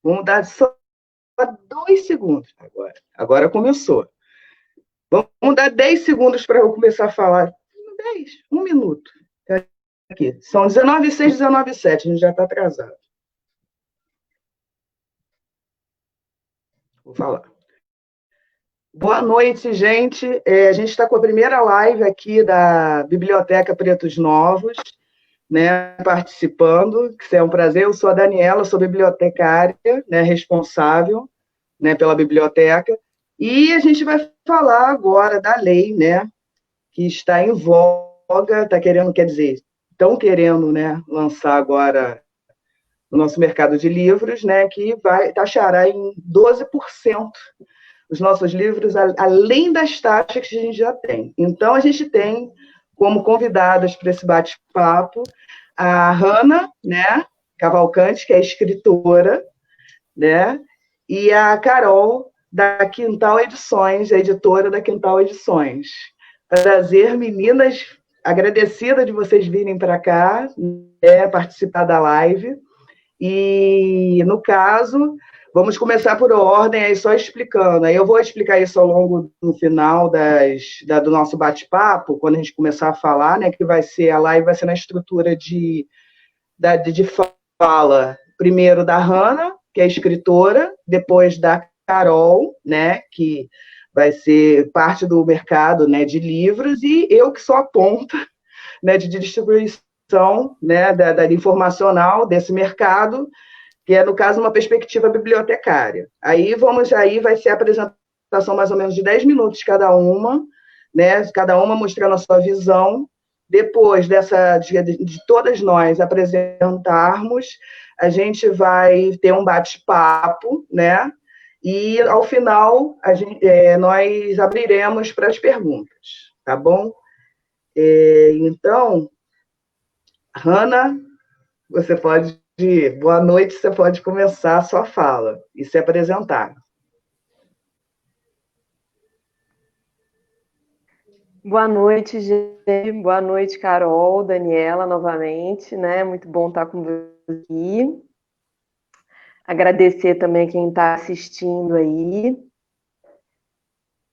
Vamos dar só 2 segundos agora. Agora começou. Vamos dar 10 segundos para eu começar a falar. 10, 1 minuto. Aqui. São 19h06, 19h07. A gente já está atrasado. Vou falar. Boa noite, gente. A gente está com a primeira live aqui da Biblioteca Pretos Novos, né, participando, que é um prazer. Eu sou a Daniela, sou bibliotecária, né, responsável, né, pela biblioteca, e a gente vai falar agora da lei, né, que está em voga, está querendo, quer dizer, estão querendo, né, lançar agora no nosso mercado de livros, né, que vai taxará em 12% os nossos livros, além das taxas que a gente já tem. Então, a gente tem como convidadas para esse bate-papo a Hanna, né, Cavalcante, que é escritora, né, e a Carol, da Quintal Edições, a editora da Quintal Edições. Prazer, meninas, agradecida de vocês virem para cá, né, participar da live. E, no caso, vamos começar por ordem, aí só explicando. Aí eu vou explicar isso ao longo do final do nosso bate-papo, quando a gente começar a falar, né, que vai ser, a live vai ser na estrutura de fala, primeiro da Hanna, que é escritora, depois da Carol, né, que vai ser parte do mercado, né, de livros, e eu que sou a ponta, né, de distribuição, né, da informacional desse mercado, que é, no caso, uma perspectiva bibliotecária. Aí vai ser a apresentação mais ou menos de 10 minutos cada uma, né, cada uma mostrando a sua visão. Depois de todas nós apresentarmos, a gente vai ter um bate-papo, né, e, ao final, nós abriremos para as perguntas, tá bom? Então, Hanna, você pode, boa noite, você pode começar a sua fala e se apresentar. Boa noite, gente. Boa noite, Carol, Daniela, novamente, né? Muito bom estar com você aqui. Agradecer também quem está assistindo aí.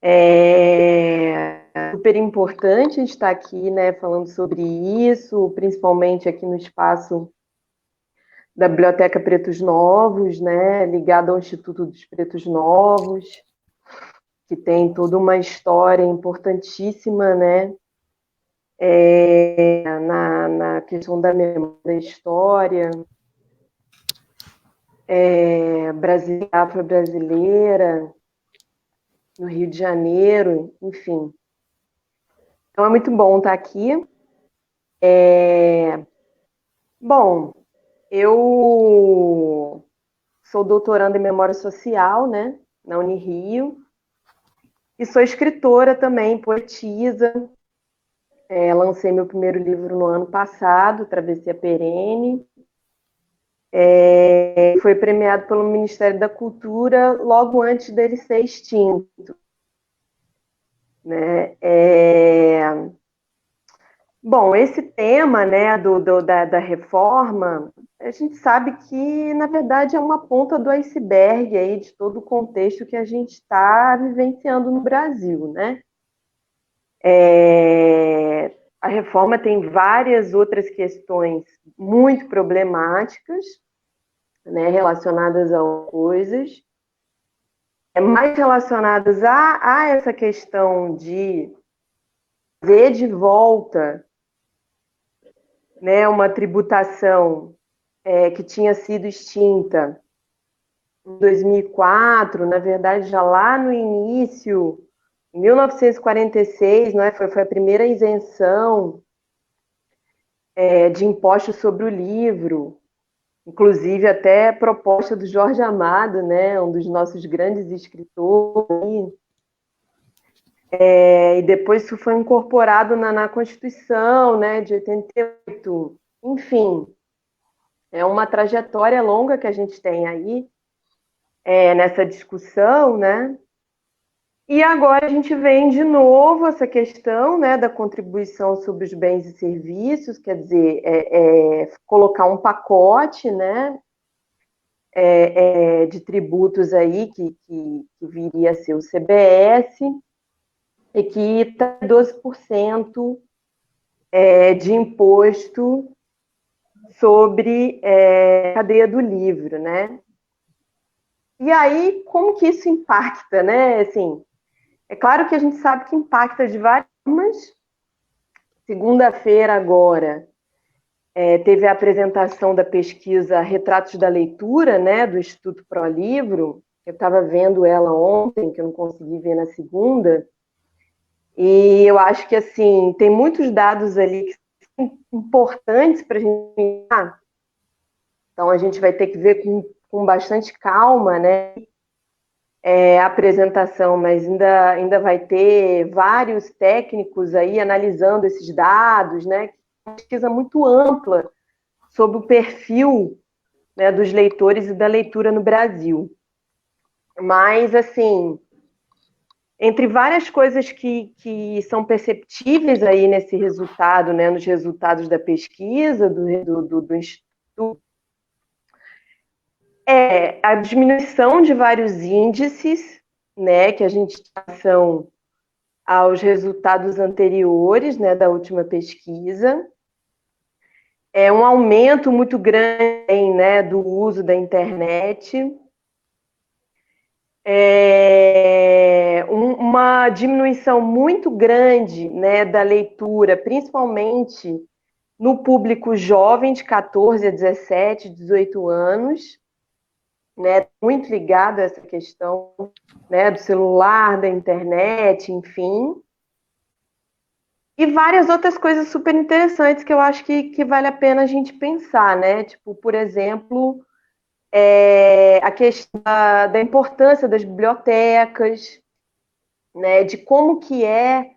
É super importante a gente estar aqui, né, falando sobre isso, principalmente aqui no espaço da Biblioteca Pretos Novos, né, ligado ao Instituto dos Pretos Novos, que tem toda uma história importantíssima, né, na questão da memória da história afro-brasileira, no Rio de Janeiro, enfim. Então é muito bom estar aqui. Bom, eu sou doutoranda em Memória Social, né, na Unirio, e sou escritora também, poetisa. Lancei meu primeiro livro no ano passado, Travessia Perene. Foi premiado pelo Ministério da Cultura logo antes dele ser extinto. Né? Bom, esse tema, né, da reforma, a gente sabe que, na verdade, é uma ponta do iceberg aí de todo o contexto que a gente está vivenciando no Brasil, né? A reforma tem várias outras questões muito problemáticas, né, relacionadas a coisas, mais relacionadas a essa questão de ver de volta, né, uma tributação que tinha sido extinta em 2004, na verdade, já lá no início, em 1946, né, foi a primeira isenção de impostos sobre o livro, inclusive até proposta do Jorge Amado, né, um dos nossos grandes escritores, e depois isso foi incorporado na Constituição, né, de 88. Enfim, é uma trajetória longa que a gente tem aí nessa discussão, né? E agora a gente vem de novo essa questão, né, da contribuição sobre os bens e serviços, quer dizer, colocar um pacote, né, de tributos aí, que viria a ser o CBS, e que está 12% de imposto sobre cadeia do livro, né? E aí, como que isso impacta, né? Assim, é claro que a gente sabe que impacta de várias formas. Segunda-feira agora teve a apresentação da pesquisa Retratos da Leitura, né, do Instituto ProLivro. Eu estava vendo ela ontem, que eu não consegui ver na segunda. E eu acho que, assim, tem muitos dados ali que são importantes para a gente pensar. Então, a gente vai ter que ver com bastante calma, né, a apresentação, mas ainda vai ter vários técnicos aí analisando esses dados, né, uma pesquisa muito ampla sobre o perfil, né, dos leitores e da leitura no Brasil. Mas, assim, entre várias coisas que são perceptíveis aí nesse resultado, né, nos resultados da pesquisa do Instituto, a diminuição de vários índices, né, que a gente são aos resultados anteriores, né, da última pesquisa, um aumento muito grande, né, do uso da internet, uma diminuição muito grande, né, da leitura, principalmente no público jovem de 14 a 17, 18 anos, né, muito ligado a essa questão, né, do celular, da internet, enfim. E várias outras coisas super interessantes que eu acho que vale a pena a gente pensar, né? Tipo, por exemplo, a questão da importância das bibliotecas, né? De como que é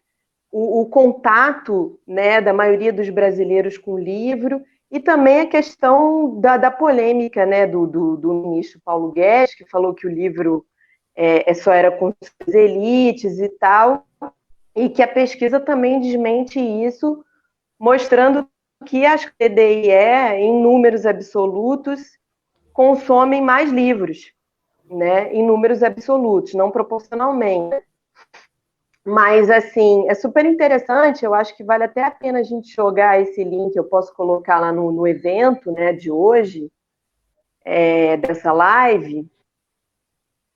o contato, né, da maioria dos brasileiros com o livro, e também a questão da polêmica, né, do ministro Paulo Guedes, que falou que o livro só era com as elites e tal, e que a pesquisa também desmente isso, mostrando que as PDIE, em números absolutos, consomem mais livros, né, em números absolutos, não proporcionalmente. Mas, assim, é super interessante, eu acho que vale até a pena a gente jogar esse link, eu posso colocar lá no evento, né, de hoje, dessa live,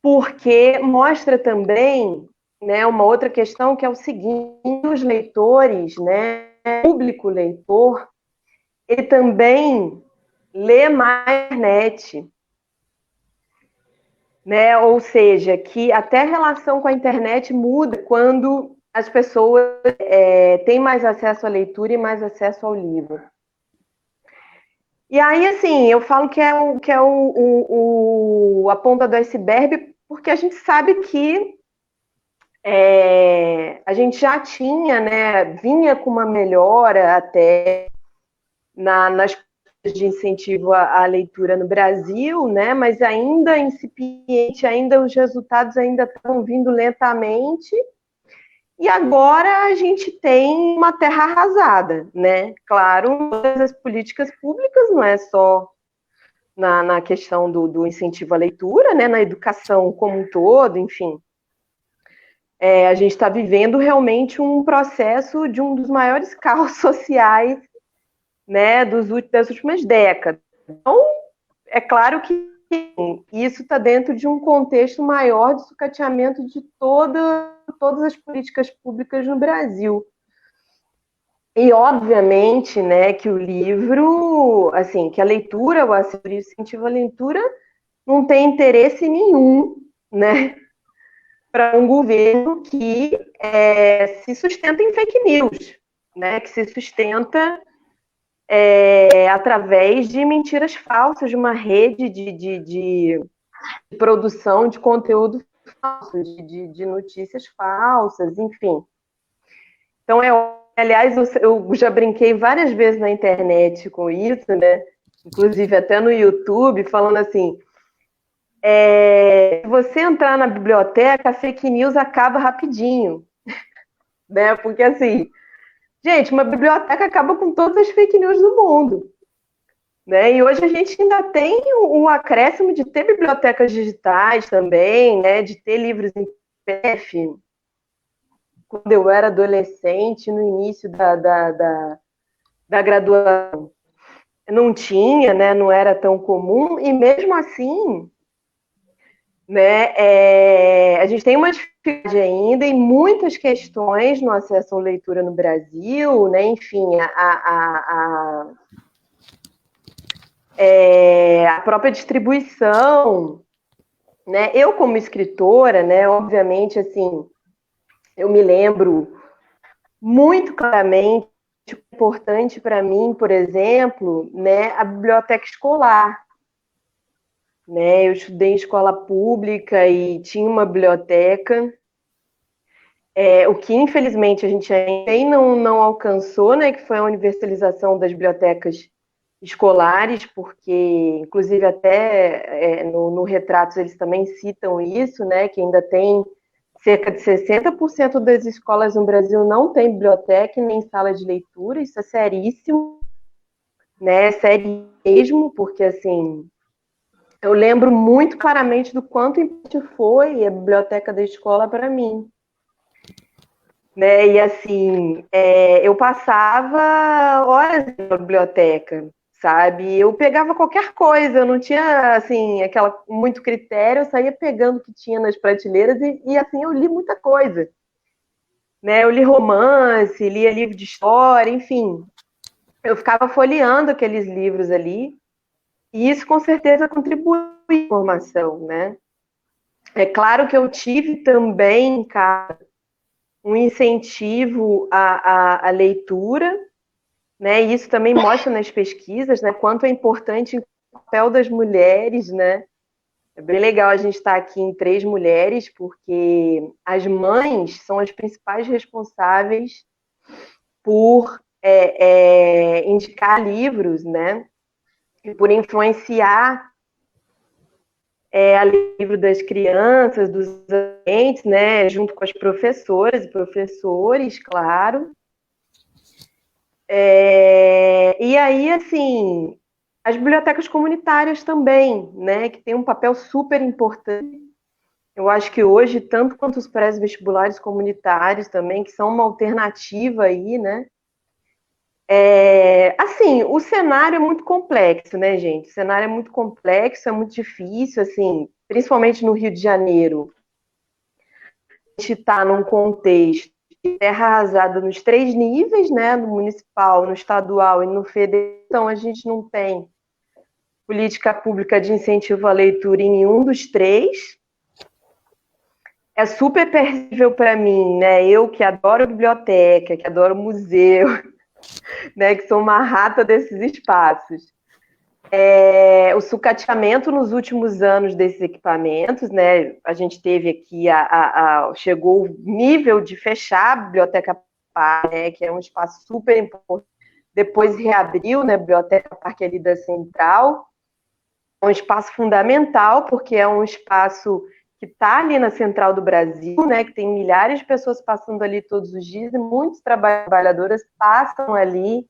porque mostra também, né, uma outra questão que é o seguinte: os leitores, né, público leitor, ele também lê mais na internet, né? Ou seja, que até a relação com a internet muda quando as pessoas têm mais acesso à leitura e mais acesso ao livro. E aí, assim, eu falo que é a ponta do iceberg, porque a gente sabe que a gente já tinha, né, vinha com uma melhora até nas de incentivo à leitura no Brasil, né, mas ainda incipiente, ainda os resultados ainda estão vindo lentamente, e agora a gente tem uma terra arrasada, né? Claro, todas as políticas públicas, não é só na questão do incentivo à leitura, né, na educação como um todo, enfim. A gente está vivendo realmente um processo de um dos maiores caos sociais, né, das últimas décadas. Então, é claro que isso está dentro de um contexto maior de sucateamento de todas as políticas públicas no Brasil. E, obviamente, né, que o livro, assim, que a leitura, o incentivo à leitura, não tem interesse nenhum, né, para um governo que se sustenta em fake news, né, que se sustenta através de mentiras falsas, de uma rede de produção de conteúdo falso, de notícias falsas, enfim. Então, aliás, eu já brinquei várias vezes na internet com isso, né? Inclusive até no YouTube, falando assim: se você entrar na biblioteca, a fake news acaba rapidinho, né? Porque, assim, gente, uma biblioteca acaba com todas as fake news do mundo. né? E hoje a gente ainda tem o acréscimo de ter bibliotecas digitais também, né? De ter livros em PDF. Quando eu era adolescente, no início da graduação, não tinha, né? Não era tão comum, e mesmo assim, né? A gente tem uma dificuldade ainda em muitas questões no acesso à leitura no Brasil, né? Enfim, a própria distribuição, né? Eu como escritora, né? Obviamente, assim, eu me lembro muito claramente importante para mim, por exemplo, né? A biblioteca escolar, né? Eu estudei em escola pública e tinha uma biblioteca. O que, infelizmente, a gente ainda não alcançou, né, que foi a universalização das bibliotecas escolares, porque, inclusive, até no Retratos eles também citam isso, né, que ainda tem cerca de 60% das escolas no Brasil não tem biblioteca nem sala de leitura, isso é seríssimo, né, é sério mesmo, porque, assim, eu lembro muito claramente do quanto importante foi a biblioteca da escola para mim, né? E assim, eu passava horas na biblioteca, sabe? Eu pegava qualquer coisa, eu não tinha assim aquela muito critério, eu saía pegando o que tinha nas prateleiras e assim eu li muita coisa, né? Eu li romance, lia livro de história, enfim, eu ficava folheando aqueles livros ali e isso com certeza contribui para a formação, né? É claro que eu tive também, cara, um incentivo à leitura, né? E isso também mostra nas pesquisas, né? Quanto é importante o papel das mulheres, né? É bem legal a gente estar aqui em 3 mulheres, porque as mães são as principais responsáveis por indicar livros, né? E por influenciar a livro das crianças, dos adolescentes, né? Junto com as professoras e professores, claro. E aí, assim, as bibliotecas comunitárias também, né, que tem um papel super importante. Eu acho que hoje, tanto quanto os pré-vestibulares comunitários também, que são uma alternativa aí, né? Assim, o cenário é muito complexo, né, gente? O cenário é muito complexo, é muito difícil, assim, principalmente no Rio de Janeiro. A gente está num contexto de terra arrasada nos 3 níveis, né? No municipal, no estadual e no federal. Então, a gente não tem política pública de incentivo à leitura em nenhum dos 3. É super perceptível para mim, né? Eu que adoro biblioteca, que adoro museu, né? Que sou uma rata desses espaços. O sucateamento nos últimos anos desses equipamentos, né? A gente teve aqui, chegou o nível de fechar a biblioteca Parque, né? Que é um espaço super importante. Depois reabriu, né? A Biblioteca Parque ali da Central. É um espaço fundamental, porque é um espaço que está ali na central do Brasil, né, que tem milhares de pessoas passando ali todos os dias, e muitos trabalhadoras passam ali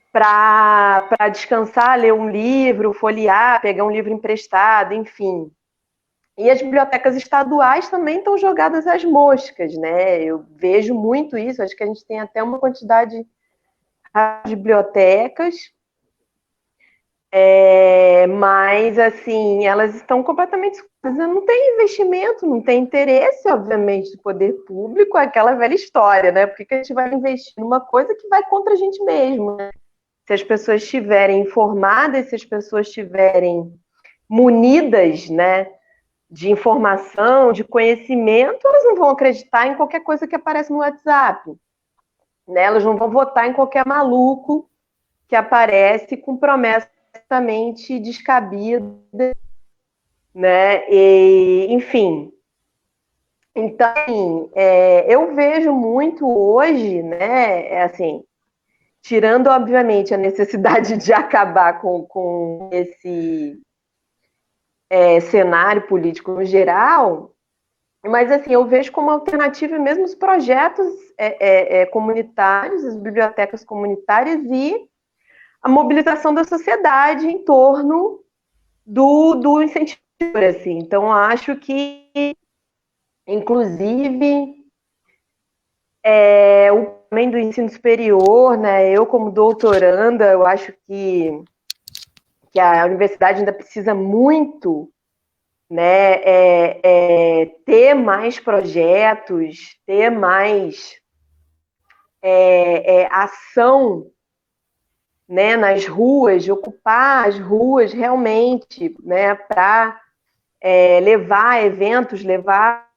para descansar, ler um livro, folhear, pegar um livro emprestado, enfim. E as bibliotecas estaduais também estão jogadas às moscas, né? Eu vejo muito isso, acho que a gente tem até uma quantidade de bibliotecas, mas, assim, elas estão completamente... Não tem investimento, não tem interesse, obviamente, do poder público, aquela velha história, né? Por que a gente vai investir numa coisa que vai contra a gente mesmo, né? Se as pessoas estiverem informadas, se as pessoas estiverem munidas, né, de informação, de conhecimento, elas não vão acreditar em qualquer coisa que aparece no WhatsApp, né? Elas não vão votar em qualquer maluco que aparece com promessa completamente descabida, né? Enfim, então eu vejo muito hoje, né? Assim, tirando obviamente a necessidade de acabar com esse cenário político no geral, mas assim eu vejo como alternativa mesmo os projetos comunitários, as bibliotecas comunitárias e a mobilização da sociedade em torno do incentivo, assim. Então, acho que, inclusive, também do ensino superior, né? Eu, como doutoranda, eu acho que a universidade ainda precisa muito, né, ter mais projetos, ter mais ação, né, nas ruas, ocupar as ruas realmente, né, para levar eventos, levar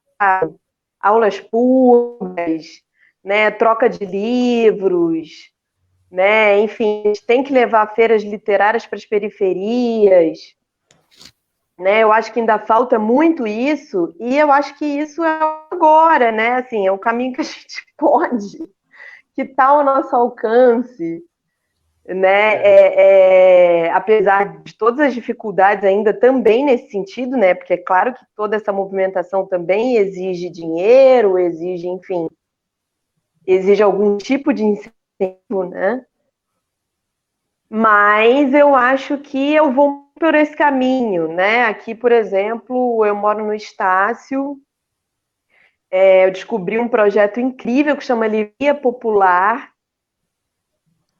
aulas públicas, né, troca de livros, né, enfim, a gente tem que levar feiras literárias para as periferias, né, eu acho que ainda falta muito isso, e eu acho que isso é agora, né, assim, é o caminho que a gente pode, que está ao nosso alcance, né, apesar de todas as dificuldades ainda também nesse sentido, né, porque é claro que toda essa movimentação também exige dinheiro, exige, enfim, exige algum tipo de incentivo, né, mas eu acho que eu vou por esse caminho, né, aqui, por exemplo, eu moro no Estácio, eu descobri um projeto incrível que chama Livraria Popular,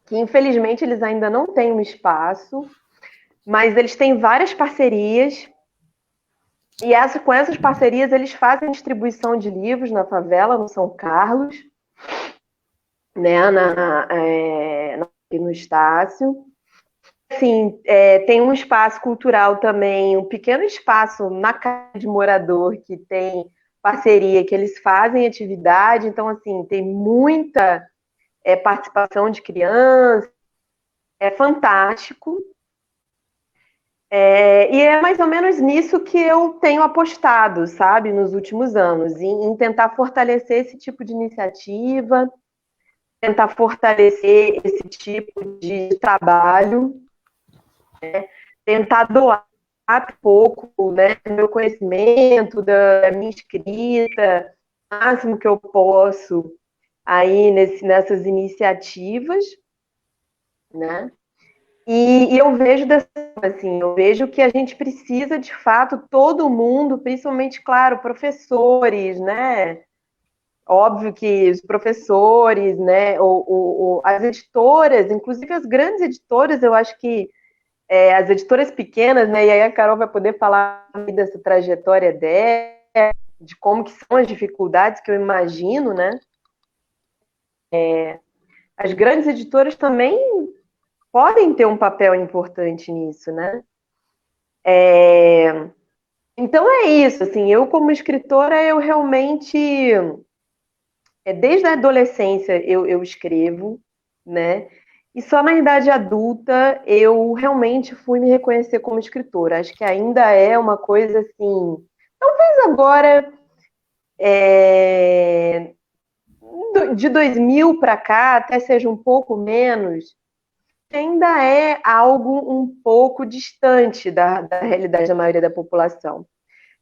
que infelizmente eles ainda não têm um espaço, mas eles têm várias parcerias, e com essas parcerias eles fazem distribuição de livros na favela, no São Carlos, né, no Estácio. Assim, tem um espaço cultural também, um pequeno espaço na casa de morador que tem parceria, que eles fazem atividade, então, assim, tem muita participação de crianças, é fantástico. E é mais ou menos nisso que eu tenho apostado, sabe, nos últimos anos, em tentar fortalecer esse tipo de iniciativa, tentar fortalecer esse tipo de trabalho, né? Tentar doar um pouco, né, do meu conhecimento, da minha escrita, o máximo que eu posso aí nessas iniciativas, né? E eu vejo assim, eu vejo que a gente precisa, de fato, todo mundo, principalmente, claro, professores, né? Óbvio que os professores, né? As editoras, inclusive as grandes editoras, eu acho que as editoras pequenas, né? E aí a Carol vai poder falar dessa trajetória dela, de como que são as dificuldades que eu imagino, né? As grandes editoras também podem ter um papel importante nisso, né? Então é isso, assim, eu como escritora, eu realmente, desde a adolescência eu escrevo, né? E só na idade adulta eu realmente fui me reconhecer como escritora. Acho que ainda é uma coisa assim, talvez agora, de 2000 para cá, até seja um pouco menos, ainda é algo um pouco distante da realidade da maioria da população.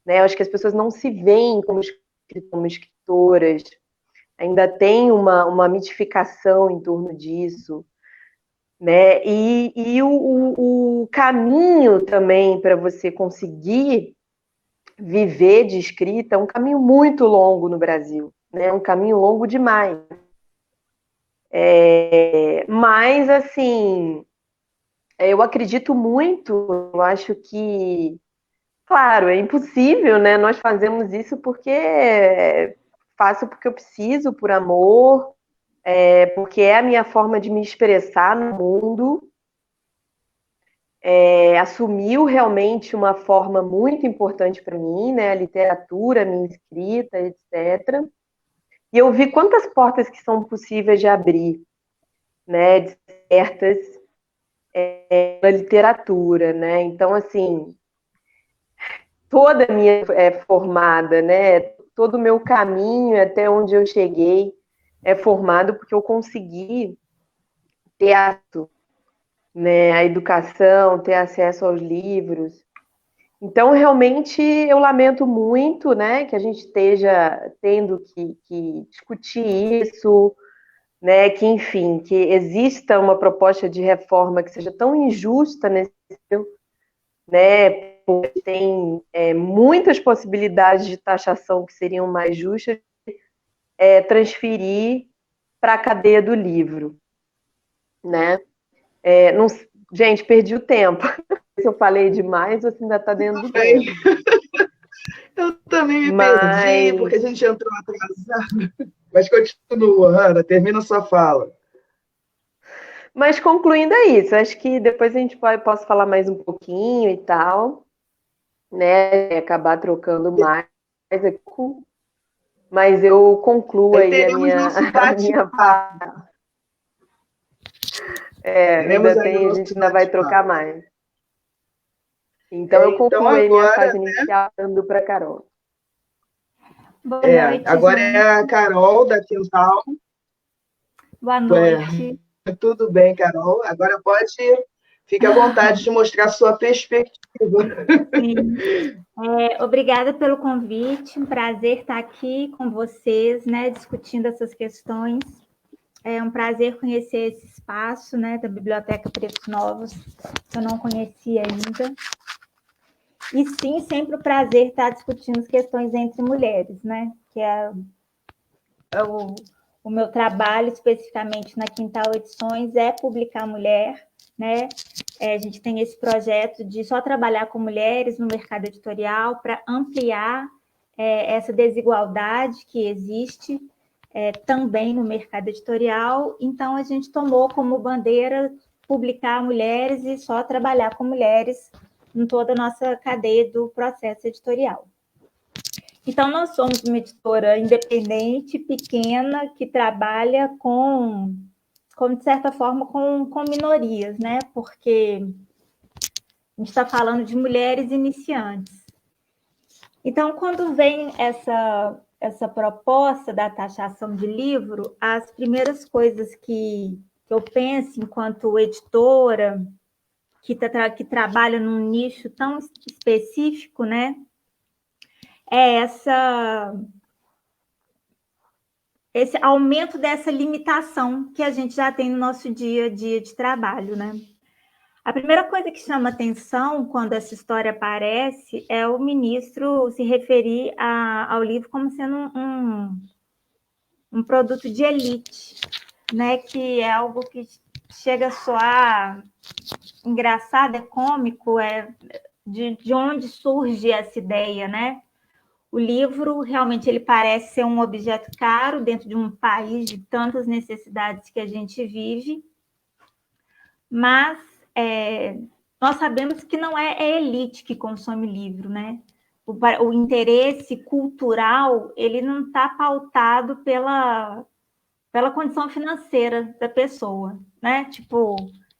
Né? Eu acho que as pessoas não se veem como escritoras, ainda tem uma mitificação em torno disso. Né? E o caminho também para você conseguir viver de escrita é um caminho muito longo no Brasil, né? Um caminho longo demais. Mas, assim, eu acredito muito, eu acho que, claro, é impossível, né? Nós fazemos isso porque faço porque eu preciso, por amor, porque é a minha forma de me expressar no mundo. Assumiu realmente uma forma muito importante para mim, né? A literatura, a minha escrita, etc. E eu vi quantas portas que são possíveis de abrir, né? Despertas na literatura, né? Então, assim, toda a minha formada, né? Todo o meu caminho até onde eu cheguei é formado porque eu consegui ter acesso, né, à educação, ter acesso aos livros. Então, realmente, eu lamento muito, né, que a gente esteja tendo que discutir isso, né, que, enfim, que exista uma proposta de reforma que seja tão injusta nesse, né, porque tem muitas possibilidades de taxação que seriam mais justas, transferir para a cadeia do livro, né? Não, gente, perdi o tempo. Se eu falei demais, você ainda está dentro do Bem, tempo. eu também me perdi, Mas, porque a gente entrou atrasado. Mas continua, Ana, termina a sua fala. mas concluindo é isso. Acho que depois a gente posso falar mais um pouquinho e tal, né? Acabar trocando mais aqui, mas eu concluo Aí aí teremos nosso a minha bate-papo. fala. Teremos aí o A nosso gente ainda vai trocar bate-papo. mais. Então eu Então, concluo aí minha agora, fase inicial dando para a Carol. Boa noite, agora é gente. a Carol da Quintal. Boa noite. Tudo bem, Carol. Agora pode, fique à vontade de mostrar sua perspectiva. Sim. Obrigada pelo convite. Um prazer estar aqui com vocês, né, discutindo essas questões. É um prazer conhecer esse espaço, né, da Biblioteca Pretos Novos, que eu não conhecia ainda. E sim, sempre um prazer estar discutindo as questões entre mulheres, né, que é o meu trabalho especificamente na Quintal Edições é publicar mulher, né? A gente tem esse projeto de só trabalhar com mulheres no mercado editorial para ampliar essa desigualdade que existe também no mercado editorial. Então, a gente tomou como bandeira publicar mulheres e só trabalhar com mulheres em toda a nossa cadeia do processo editorial. Então, nós somos uma editora independente, pequena, que trabalha de certa forma, com minorias, né? Porque a gente está falando de mulheres iniciantes. Então, quando vem essa proposta da taxação de livro, as primeiras coisas que eu penso enquanto editora, que trabalha num nicho tão específico, né? É esse aumento dessa limitação que a gente já tem no nosso dia a dia de trabalho, né? A primeira coisa que chama atenção quando essa história aparece é o ministro se referir ao livro como sendo um produto de elite, né? Que é algo que chega a soar engraçado, é cômico, de onde surge essa ideia, né? O livro realmente ele parece ser um objeto caro dentro de um país de tantas necessidades que a gente vive, mas nós sabemos que não é a elite que consome livro, né? O interesse cultural ele não está pautado pela condição financeira da pessoa, né? Tipo,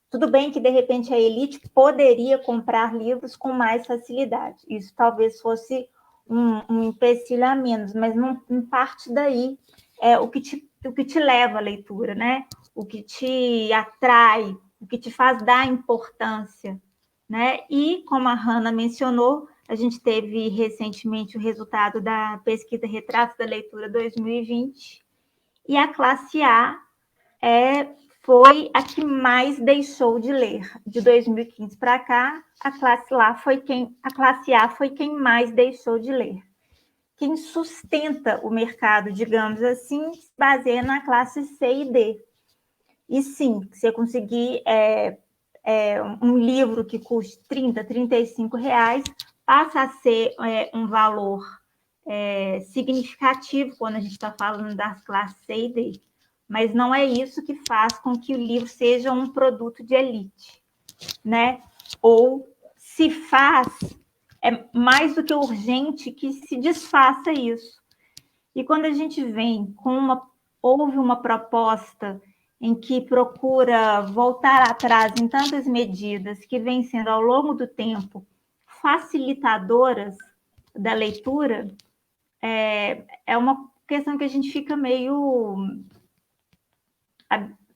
tudo bem que de repente a elite poderia comprar livros com mais facilidade. Isso talvez fosse um empecilho a menos, mas não parte daí o que te leva à leitura, né? O que te atrai, o que te faz dar importância, né? E como a Hannah mencionou, a gente teve recentemente o resultado da pesquisa Retratos da Leitura 2020 e a classe A foi a que mais deixou de ler. De 2015 para cá, a classe A foi quem mais deixou de ler. Quem sustenta o mercado, digamos assim, se baseia na classe C e D. E sim, se você conseguir um livro que custe 30, R$ 35, passa a ser um valor significativo quando a gente está falando das classes C e D. Mas não é isso que faz com que o livro seja um produto de elite, né? Ou se faz, é mais do que urgente que se desfaça isso. E quando a gente vem houve uma proposta em que procura voltar atrás em tantas medidas que vêm sendo ao longo do tempo facilitadoras da leitura, é uma questão que a gente fica meio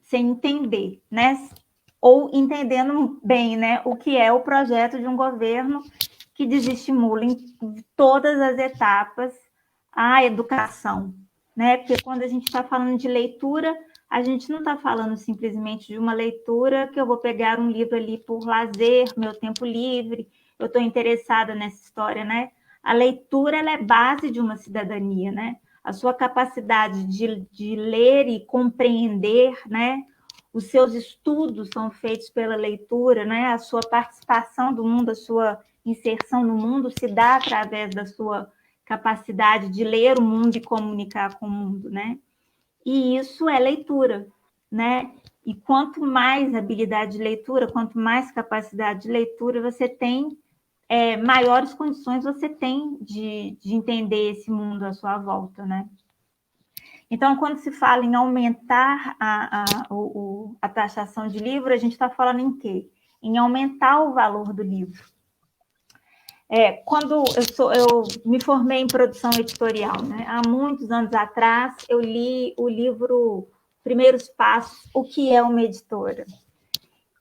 sem entender, né? Ou entendendo bem, né, o que é o projeto de um governo que desestimula em todas as etapas a educação, né? Porque quando a gente está falando de leitura, a gente não está falando simplesmente de uma leitura que eu vou pegar um livro ali por lazer, meu tempo livre, eu estou interessada nessa história, né? A leitura, ela é base de uma cidadania, né? A sua capacidade de ler e compreender, né? Os seus estudos são feitos pela leitura, né? A sua participação do mundo, a sua inserção no mundo se dá através da sua capacidade de ler o mundo e comunicar com o mundo, né? E isso é leitura, né? E quanto mais habilidade de leitura, quanto mais capacidade de leitura você tem, maiores condições você tem de entender esse mundo à sua volta, né? Então, quando se fala em aumentar a taxação de livro, a gente está falando em quê? Em aumentar o valor do livro. Quando eu me formei em produção editorial, né? Há muitos anos atrás, eu li o livro Primeiros Passos, O que é uma editora?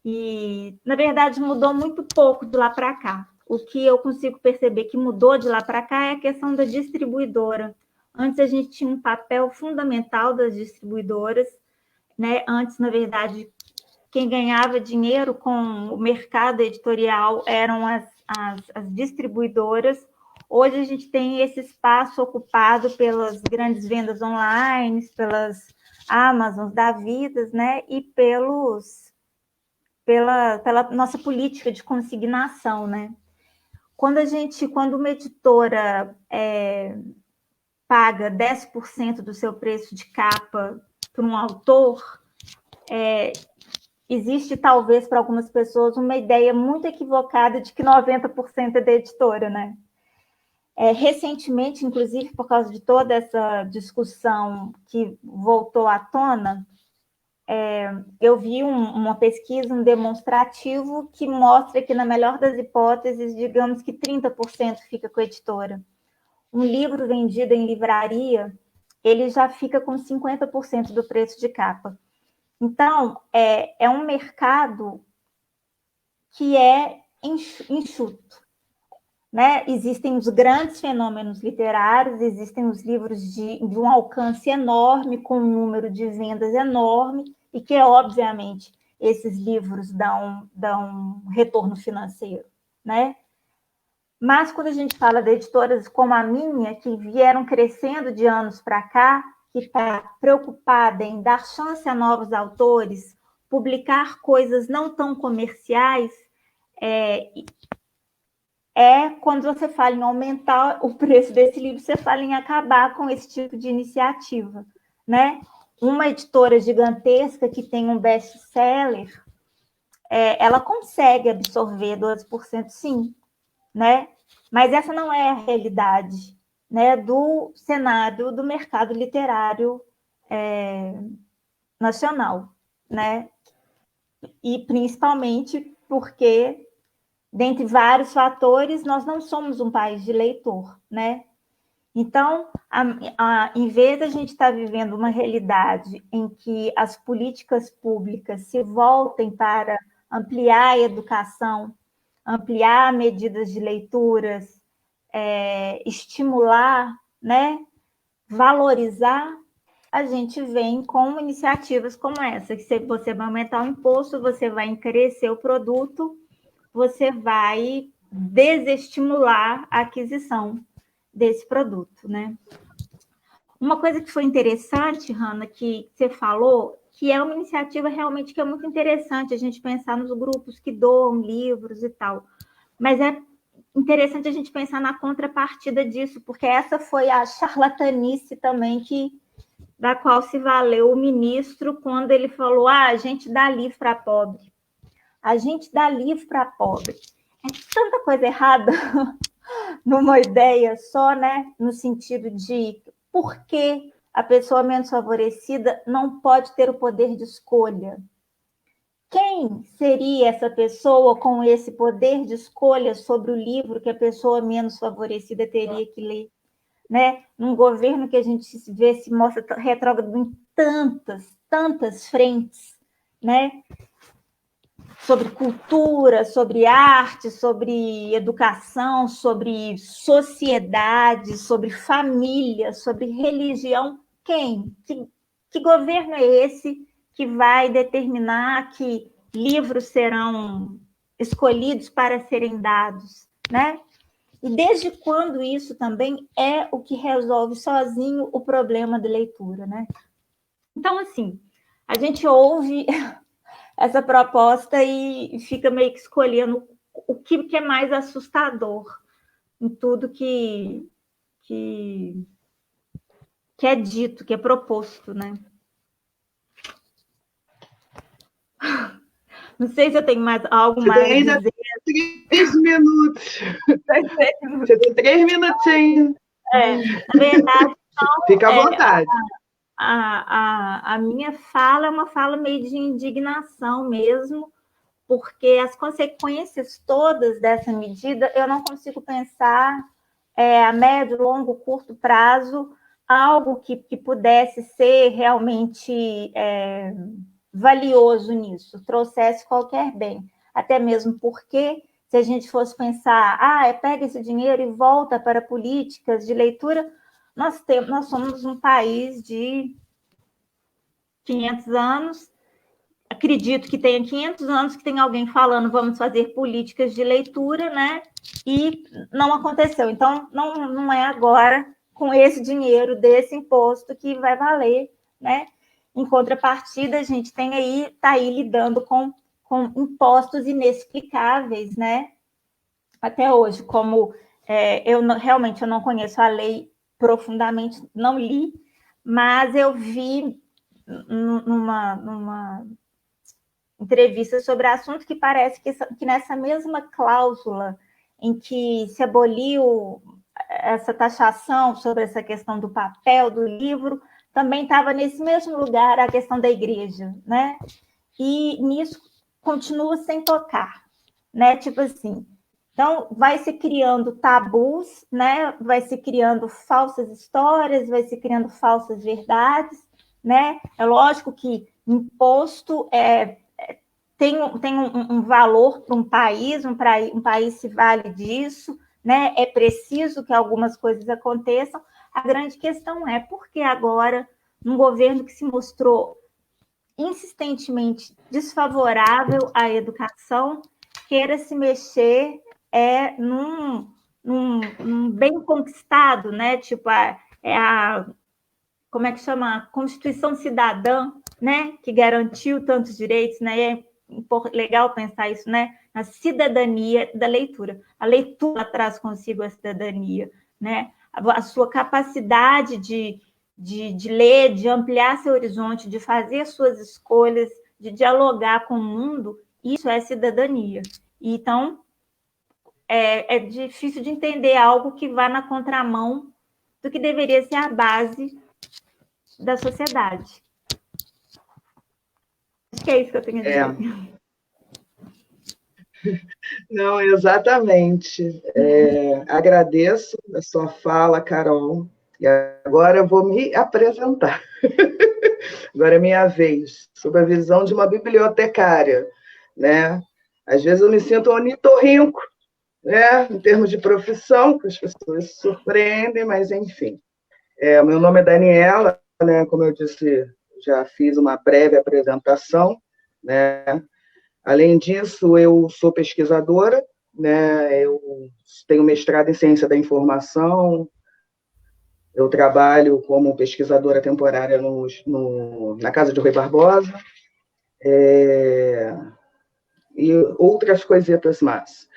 E, na verdade, mudou muito pouco de lá para cá. O que eu consigo perceber que mudou de lá para cá é a questão da distribuidora. Antes, a gente tinha um papel fundamental das distribuidoras, né? Antes, na verdade, quem ganhava dinheiro com o mercado editorial eram as distribuidoras. Hoje a gente tem esse espaço ocupado pelas grandes vendas online, pelas Amazons da vida, né? E pela nossa política de consignação, né? Quando uma editora paga 10% do seu preço de capa para um autor, existe, talvez, para algumas pessoas, uma ideia muito equivocada de que 90% é da editora, né? Recentemente, inclusive, por causa de toda essa discussão que voltou à tona, eu vi uma pesquisa, um demonstrativo, que mostra que, na melhor das hipóteses, digamos que 30% fica com a editora. Um livro vendido em livraria, ele já fica com 50% do preço de capa. Então, é um mercado que é enxuto, né? Existem os grandes fenômenos literários, existem os livros de um alcance enorme, com um número de vendas enorme, e que, obviamente, esses livros dão um retorno financeiro, né? Mas, quando a gente fala de editoras como a minha, que vieram crescendo de anos para cá, que está preocupada em dar chance a novos autores, publicar coisas não tão comerciais, quando você fala em aumentar o preço desse livro, você fala em acabar com esse tipo de iniciativa, né? Uma editora gigantesca que tem um best-seller, ela consegue absorver 12%, sim, né? Mas essa não é a realidade, né, do cenário do mercado literário nacional, né? E principalmente porque, dentre vários fatores, nós não somos um país de leitor, né? Então, em vez de a gente estar vivendo uma realidade em que as políticas públicas se voltem para ampliar a educação, ampliar medidas de leituras, estimular, né, valorizar, a gente vem com iniciativas como essa, que você vai aumentar o imposto, você vai encarecer o produto, você vai desestimular a aquisição desse produto, né? Uma coisa que foi interessante, Hanna, que você falou, que é uma iniciativa realmente que é muito interessante a gente pensar nos grupos que doam livros e tal, mas é interessante a gente pensar na contrapartida disso, porque essa foi a charlatanice também da qual se valeu o ministro quando ele falou: a gente dá livro para pobre. A gente dá livro para pobre. É tanta coisa errada numa ideia só, né? No sentido de por que a pessoa menos favorecida não pode ter o poder de escolha? Quem seria essa pessoa com esse poder de escolha sobre o livro que a pessoa menos favorecida teria que ler? Né? Num governo que a gente vê se mostra retrógrado em tantas frentes, né? Sobre cultura, sobre arte, sobre educação, sobre sociedade, sobre família, sobre religião. Quem? que governo é esse que vai determinar que livros serão escolhidos para serem dados, né? E desde quando isso também é o que resolve sozinho o problema da leitura, né? Então, assim, a gente ouve essa proposta e fica meio que escolhendo o que é mais assustador em tudo que é dito, que é proposto, né? Não sei se eu tenho algo mais a dizer. 3 minutos. Você tem 3 minutinhos. Na verdade, então, fica à vontade. A minha fala é uma fala meio de indignação mesmo, porque as consequências todas dessa medida eu não consigo pensar a médio, longo, curto prazo algo que pudesse ser realmente valioso nisso, trouxesse qualquer bem. Até mesmo porque, se a gente fosse pensar, pega esse dinheiro e volta para políticas de leitura, nós somos um país de 500 anos, acredito que tenha 500 anos que tem alguém falando vamos fazer políticas de leitura, né? E não aconteceu. Então, não é agora com esse dinheiro desse imposto que vai valer, né? Em contrapartida, a gente está aí lidando com impostos inexplicáveis, né? Até hoje, como realmente eu não conheço a lei profundamente, não li, mas eu vi numa entrevista sobre o assunto que parece que nessa mesma cláusula em que se aboliu essa taxação sobre essa questão do papel do livro, também estava nesse mesmo lugar a questão da igreja, né? E nisso continua sem tocar, né? Tipo assim, então vai se criando tabus, né? Vai se criando falsas histórias, vai se criando falsas verdades, né? É lógico que imposto tem um valor para um país se vale disso, né? É preciso que algumas coisas aconteçam. A grande questão é por que agora, num governo que se mostrou insistentemente desfavorável à educação, queira se mexer num bem conquistado, né? Tipo, como é que chama? A Constituição Cidadã, né? Que garantiu tantos direitos, né? É legal pensar isso, né? Na cidadania da leitura. A leitura traz consigo a cidadania, né? A sua capacidade de ler, de ampliar seu horizonte, de fazer suas escolhas, de dialogar com o mundo, isso é cidadania. Então, é difícil de entender algo que vá na contramão do que deveria ser a base da sociedade. Acho que é isso que eu tenho a dizer. Não, exatamente. Agradeço a sua fala, Carol. E agora eu vou me apresentar. Agora é minha vez, sob a visão de uma bibliotecária, né? Às vezes eu me sinto um ornitorrinco, né? Em termos de profissão, que as pessoas se surpreendem, mas enfim. Meu nome é Daniela, né? Como eu disse, já fiz uma breve apresentação, né? Além disso, eu sou pesquisadora, né? Eu tenho mestrado em Ciência da Informação, eu trabalho como pesquisadora temporária na Casa de Rui Barbosa, e outras coisitas mais.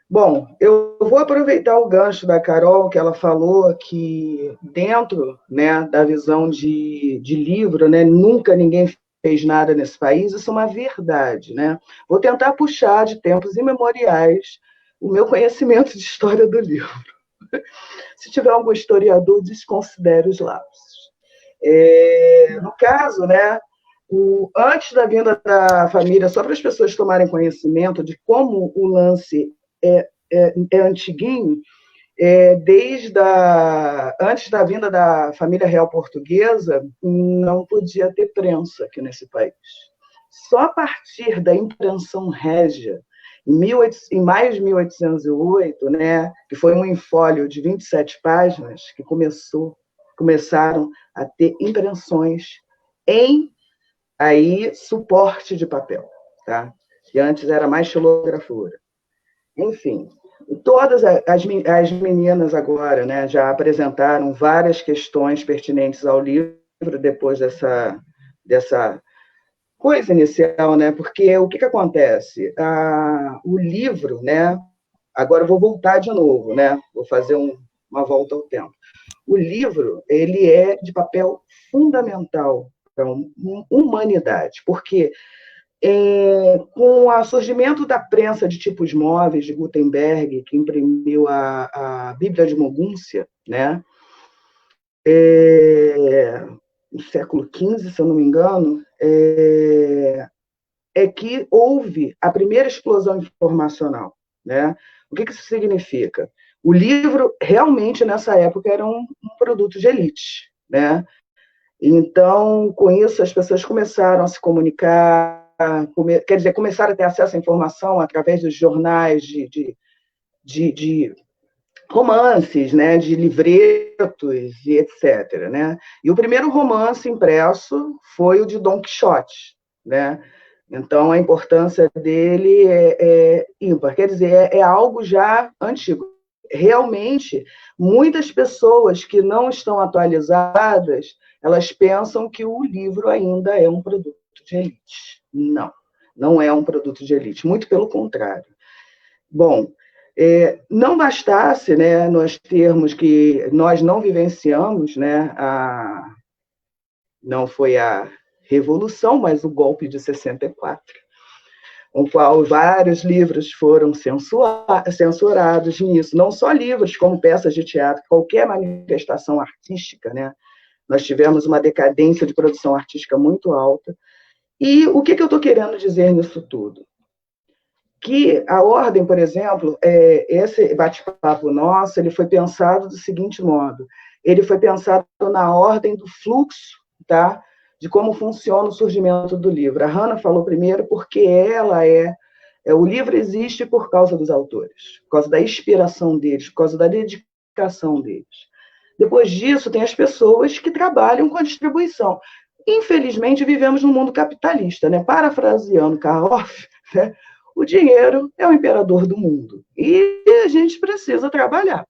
Bom, eu vou aproveitar o gancho da Carol, que ela falou que dentro, né, da visão de livro, né, nunca ninguém fez nada nesse país, isso é uma verdade, né? Vou tentar puxar de tempos imemoriais o meu conhecimento de história do livro. Se tiver algum historiador, desconsidere os lapsos. No caso, né, antes da vinda da família, só para as pessoas tomarem conhecimento de como o lance é antiguinho, antes da vinda da família real portuguesa, não podia ter prensa aqui nesse país. Só a partir da impressão régia, em maio de 1808, né, que foi um infólio de 27 páginas, que começaram a ter impressões em aí suporte de papel, tá? Que antes era mais xilografura. Enfim, todas as meninas agora, né, já apresentaram várias questões pertinentes ao livro depois dessa coisa inicial, né? Porque o que acontece? O livro, né? Agora eu vou voltar de novo, né? Vou fazer uma volta ao tempo. O livro, ele é de papel fundamental para a humanidade, porque com o surgimento da prensa de tipos móveis de Gutenberg, que imprimiu a Bíblia de Mogúncia, né? No século XV, se eu não me engano, que houve a primeira explosão informacional, né? O que isso significa? O livro, realmente, nessa época, era um produto de elite, né? Então, com isso, as pessoas começaram a se comunicar, quer dizer, começaram a ter acesso à informação através dos jornais de romances, né, de livretos e etc., né? E o primeiro romance impresso foi o de Dom Quixote, né? Então, a importância dele é ímpar, quer dizer, é algo já antigo. Realmente, muitas pessoas que não estão atualizadas, elas pensam que o livro ainda é um produto de elite. Não, não é um produto de elite, muito pelo contrário. Bom, não bastasse, né, nós termos que nós não vivenciamos, né, não foi a Revolução, mas o golpe de 64, o qual vários livros foram censurados nisso, não só livros, como peças de teatro, qualquer manifestação artística, né? Nós tivemos uma decadência de produção artística muito alta. E o que eu estou querendo dizer nisso tudo? Que a ordem, por exemplo, esse bate-papo nosso, ele foi pensado do seguinte modo, ele foi pensado na ordem do fluxo, tá? De como funciona o surgimento do livro. A Hannah falou primeiro porque o livro existe por causa dos autores, por causa da inspiração deles, por causa da dedicação deles. Depois disso, tem as pessoas que trabalham com a distribuição. Infelizmente, vivemos num mundo capitalista, né? Parafraseando Karl Orff, né? O dinheiro é o imperador do mundo. E a gente precisa trabalhar.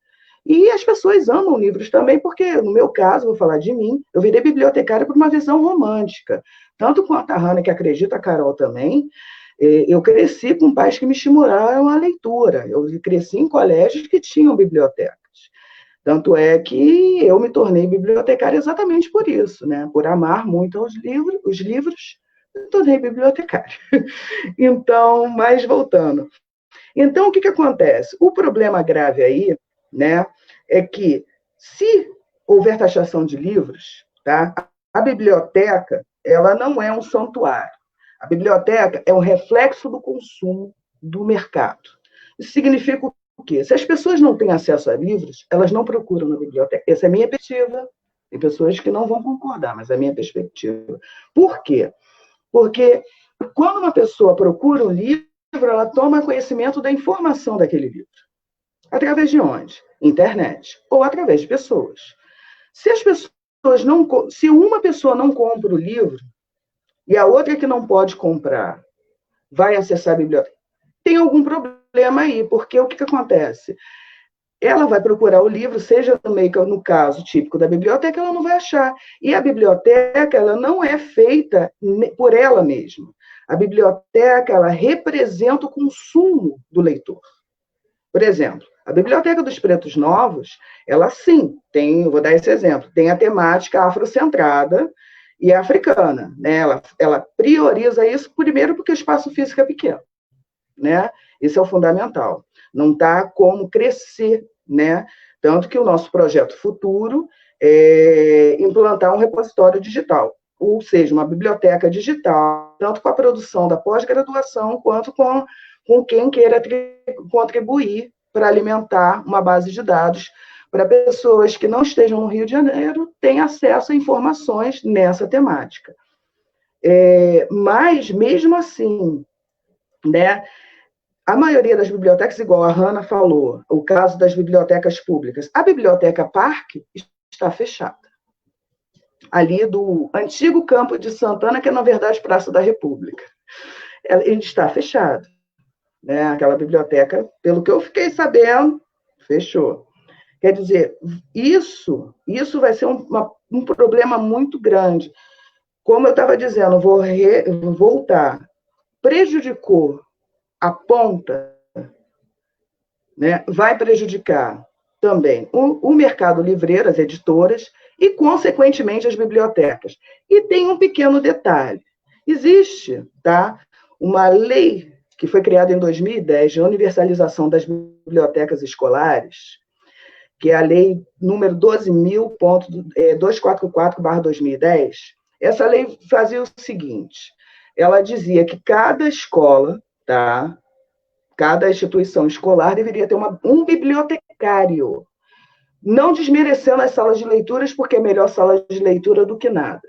E as pessoas amam livros também, porque, no meu caso, vou falar de mim, eu virei bibliotecária por uma visão romântica. Tanto quanto a Hannah, que acredita, a Carol também, eu cresci com pais que me estimularam a leitura. Eu cresci em colégios que tinham bibliotecas. Tanto é que eu me tornei bibliotecária exatamente por isso, né? Por amar muito os livros, me tornei bibliotecária. Então, mas voltando. Então, o que acontece? O problema grave aí, né, é que se houver taxação de livros, tá, a biblioteca, ela não é um santuário. A biblioteca é um reflexo do consumo do mercado. Isso significa o quê? Se as pessoas não têm acesso a livros, elas não procuram na biblioteca. Essa é a minha perspectiva. Tem pessoas que não vão concordar, mas é a minha perspectiva. Por quê? Porque quando uma pessoa procura um livro, ela toma conhecimento da informação daquele livro. Através de onde? Internet. Ou através de pessoas. Se uma pessoa não compra o livro e a outra que não pode comprar vai acessar a biblioteca, tem algum problema aí, porque o que acontece? Ela vai procurar o livro, seja no caso típico da biblioteca, ela não vai achar. E a biblioteca, ela não é feita por ela mesma. A biblioteca, ela representa o consumo do leitor. Por exemplo, a Biblioteca dos Pretos Novos, ela sim tem, eu vou dar esse exemplo, tem a temática afrocentrada e africana, né? Ela prioriza isso, primeiro porque o espaço físico é pequeno, né? Isso é o fundamental. Não está como crescer, né? Tanto que o nosso projeto futuro é implantar um repositório digital, ou seja, uma biblioteca digital, tanto com a produção da pós-graduação, quanto com quem queira contribuir para alimentar uma base de dados para pessoas que não estejam no Rio de Janeiro tenham acesso a informações nessa temática. Mas, mesmo assim, né, a maioria das bibliotecas, igual a Hannah falou, o caso das bibliotecas públicas, a Biblioteca Parque está fechada. ali do antigo Campo de Santana, que é, na verdade, Praça da República. Ele está fechado, né? Aquela biblioteca, pelo que eu fiquei sabendo, fechou. Quer dizer, isso vai ser um problema muito grande. Como eu estava dizendo, vou voltar. Prejudicou a ponta, né? Vai prejudicar também o mercado livreiro, as editoras, e, consequentemente, as bibliotecas. E tem um pequeno detalhe. Existe, tá, uma lei que foi criada em 2010 de universalização das bibliotecas escolares, que é a lei número 12.244/2010. Essa lei fazia o seguinte, ela dizia que cada escola, tá, cada instituição escolar deveria ter um bibliotecário, não desmerecendo as salas de leituras, porque é melhor sala de leitura do que nada.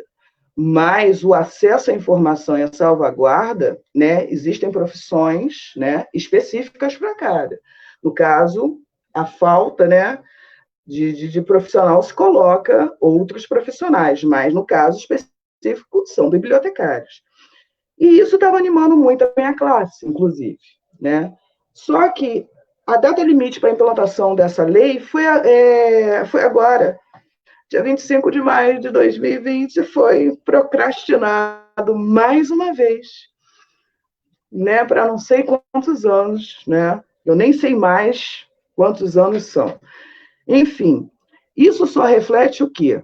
Mas o acesso à informação e à salvaguarda, né, existem profissões, né, específicas para cada. No caso, a falta, né, de profissional se coloca outros profissionais, mas no caso específico são bibliotecários. E isso estava animando muito a minha classe, inclusive, né? Só que a data limite para a implantação dessa lei foi agora, dia 25 de maio de 2020, foi procrastinado mais uma vez, né, para não sei quantos anos, né? Eu nem sei mais quantos anos são. Enfim, isso só reflete o quê?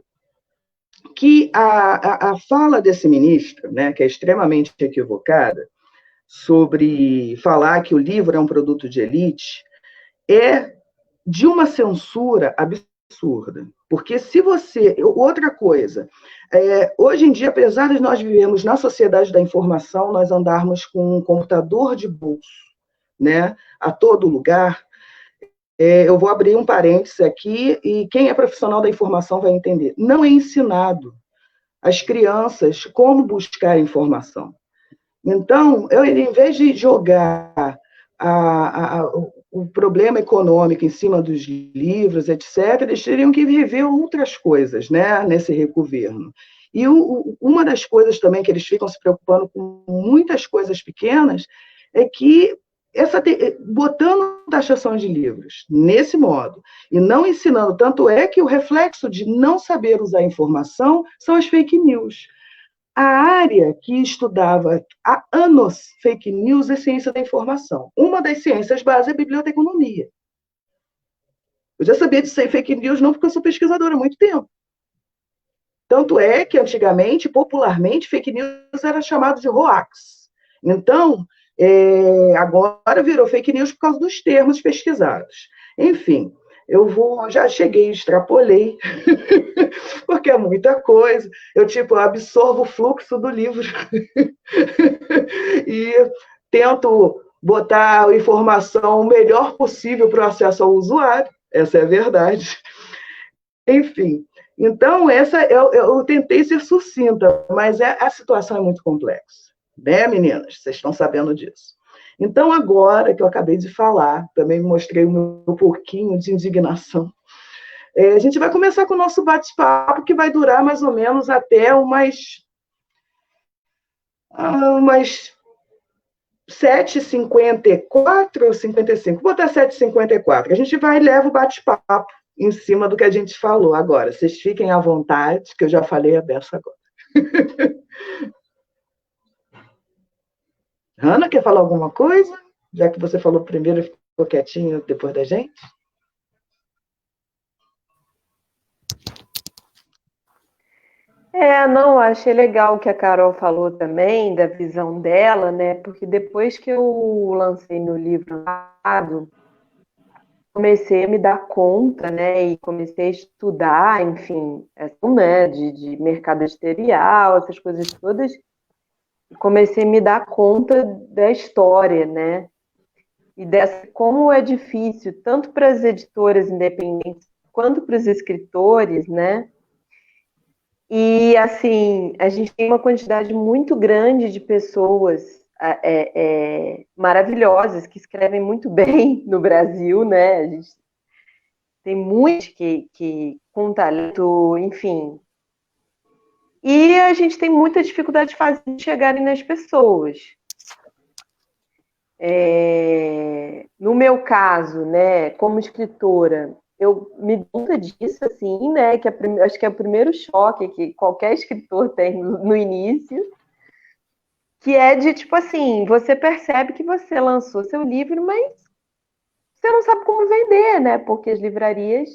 Que a fala desse ministro, né, que é extremamente equivocada, sobre falar que o livro é um produto de elite, é de uma censura absurda. Porque se você... Outra coisa, hoje em dia, apesar de nós vivermos na sociedade da informação, nós andarmos com um computador de bolso, né, a todo lugar, eu vou abrir um parênteses aqui, e quem é profissional da informação vai entender. Não é ensinado às crianças como buscar informação. Então, em vez de jogar o problema econômico em cima dos livros, etc., eles teriam que viver outras coisas, né, nesse recoverno. E uma das coisas também que eles ficam se preocupando com muitas coisas pequenas é que botando taxação de livros nesse modo e não ensinando, tanto é que o reflexo de não saber usar a informação são as fake news. A área que estudava há anos fake news é ciência da informação. Uma das ciências básicas é a biblioteconomia. Eu já sabia de ser fake news não porque eu sou pesquisadora há muito tempo. Tanto é que, antigamente, popularmente, fake news era chamado de hoax. Então, agora virou fake news por causa dos termos pesquisados. Enfim, já cheguei, extrapolei, porque é muita coisa. Eu absorvo o fluxo do livro e tento botar a informação o melhor possível para o acesso ao usuário. Essa é a verdade. Enfim, então, eu tentei ser sucinta, mas a situação é muito complexa. Né, meninas? Vocês estão sabendo disso. Então, agora que eu acabei de falar, também mostrei o meu pouquinho de indignação, a gente vai começar com o nosso bate-papo, que vai durar mais ou menos até umas 7h54 ou 55. Vou botar 7h54. A gente vai e leva o bate-papo em cima do que a gente falou agora. Vocês fiquem à vontade, que eu já falei a beça agora. Ana, quer falar alguma coisa? Já que você falou primeiro e ficou quietinho depois da gente. Não, achei legal o que a Carol falou também, da visão dela, né? Porque depois que eu lancei meu livro, comecei a me dar conta, né? E comecei a estudar, enfim, né? De mercado editorial, essas coisas todas. E comecei a me dar conta da história, né? E como é difícil, tanto para as editoras independentes quanto para os escritores, né? E, assim, a gente tem uma quantidade muito grande de pessoas maravilhosas que escrevem muito bem no Brasil, né? A gente tem muitos que com talento, enfim, E a gente tem muita dificuldade de chegarem nas pessoas. No meu caso, né, como escritora, eu me dou conta disso, assim, né, que acho que é o primeiro choque que qualquer escritor tem no início, que é de, tipo assim, você percebe que você lançou seu livro, mas você não sabe como vender, né, porque as livrarias